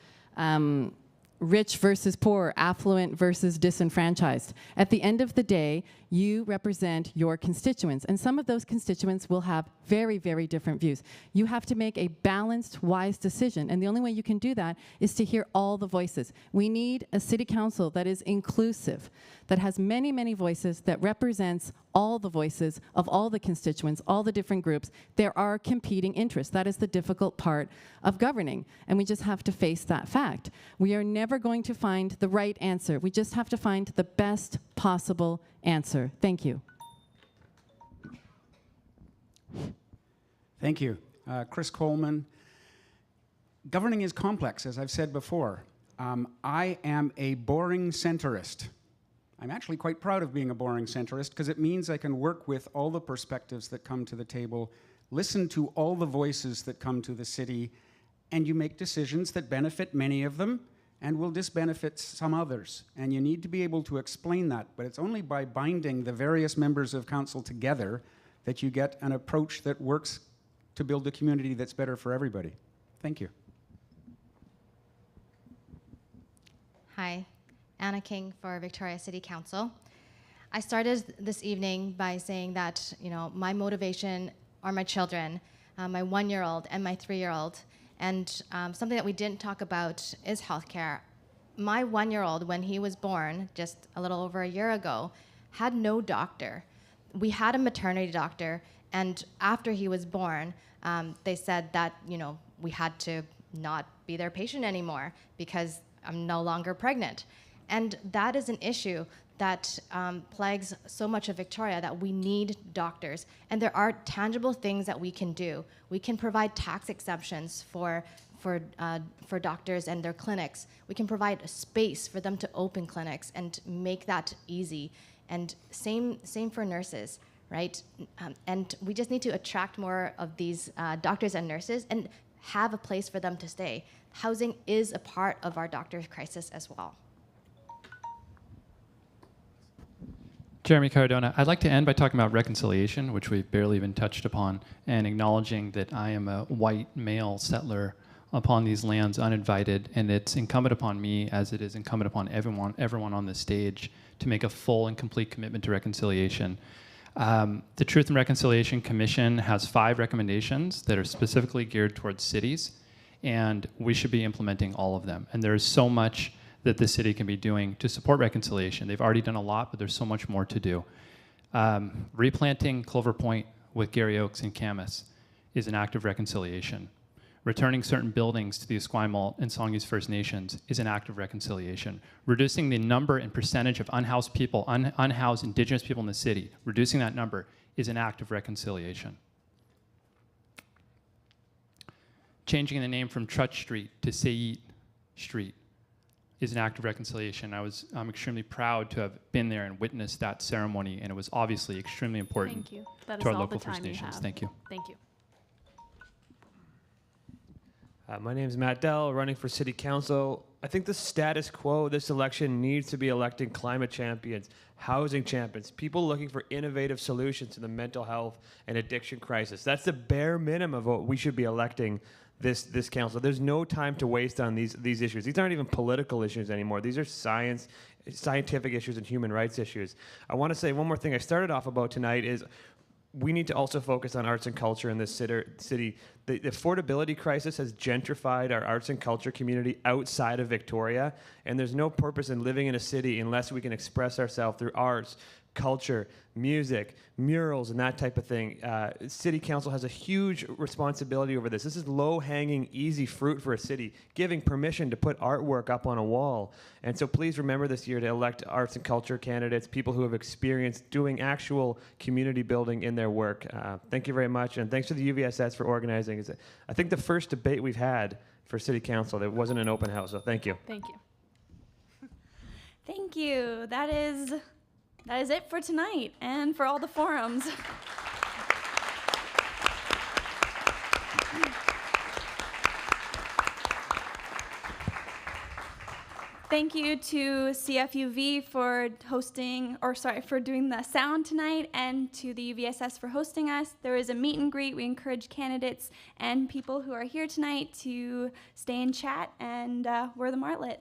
rich versus poor, affluent versus disenfranchised. At the end of the day, you represent your constituents, and some of those constituents will have very, very different views. You have to make a balanced, wise decision, and the only way you can do that is to hear all the voices. We need a city council that is inclusive, that has many, many voices, that represents all the voices of all the constituents, all the different groups. There are competing interests. That is the difficult part of governing, and we just have to face that fact. We are never going to find the right answer. We just have to find the best possible answer. Thank you. Thank you. Chris Coleman. Governing is complex, as I've said before. I am a boring centrist. I'm actually quite proud of being a boring centrist because it means I can work with all the perspectives that come to the table, listen to all the voices that come to the city, and you make decisions that benefit many of them and will disbenefit some others. And you need to be able to explain that, but it's only by binding the various members of council together that you get an approach that works to build a community that's better for everybody. Thank you. Hi, Anna King for Victoria City Council. I started this evening by saying that, my motivation are my children, my 1-year-old and my 3-year-old. And something that we didn't talk about is healthcare. My 1-year-old, when he was born just a little over a year ago, had no doctor. We had a maternity doctor, and after he was born, they said that, we had to not be their patient anymore because I'm no longer pregnant. And that is an issue that plagues so much of Victoria, that we need doctors. And there are tangible things that we can do. We can provide tax exemptions for doctors and their clinics. We can provide a space for them to open clinics and make that easy. And same for nurses, right? And we just need to attract more of these doctors and nurses and have a place for them to stay. Housing is a part of our doctor crisis as well. Jeremy Cardona, I'd like to end by talking about reconciliation, which we've barely even touched upon, and acknowledging that I am a white male settler upon these lands uninvited, and it's incumbent upon me, as it is incumbent upon everyone on this stage, to make a full and complete commitment to reconciliation. The Truth and Reconciliation Commission has 5 recommendations that are specifically geared towards cities, and we should be implementing all of them. And there is so much that the city can be doing to support reconciliation. They've already done a lot, but there's so much more to do. Replanting Clover Point with Gary Oaks and Camas is an act of reconciliation. Returning certain buildings to the Esquimalt and Songhees First Nations is an act of reconciliation. Reducing the number and percentage of unhoused people, unhoused Indigenous people in the city, reducing that number is an act of reconciliation. Changing the name from Trutch Street to Sayit street is an act of reconciliation. I'm extremely proud to have been there and witnessed that ceremony, and it was obviously extremely important Thank you. That is to our all local the time First you Nations. have. Thank you. Thank you. My name is Matt Dell, running for City Council. I think the status quo this election needs to be electing climate champions, housing champions, people looking for innovative solutions to the mental health and addiction crisis. That's the bare minimum of what we should be electing this council. There's no time to waste on these issues. These aren't even political issues anymore. These are scientific issues and human rights issues. I want to say one more thing I started off about tonight is we need to also focus on arts and culture in this city. The affordability crisis has gentrified our arts and culture community outside of Victoria, and there's no purpose in living in a city unless we can express ourselves through arts, culture, music, murals, and that type of thing. City Council has a huge responsibility over this. This is low-hanging, easy fruit for a city, giving permission to put artwork up on a wall. And so please remember this year to elect arts and culture candidates, people who have experience doing actual community building in their work. Thank you very much, and thanks to the UVSS for organizing. It's, I think, the first debate we've had for City Council that wasn't an open house, so thank you. Thank you. Thank you. That is it for tonight and for all the forums. Thank you to CFUV for for doing the sound tonight, and to the UVSS for hosting us. There is a meet and greet. We encourage candidates and people who are here tonight to stay and chat, and we're the Martlet.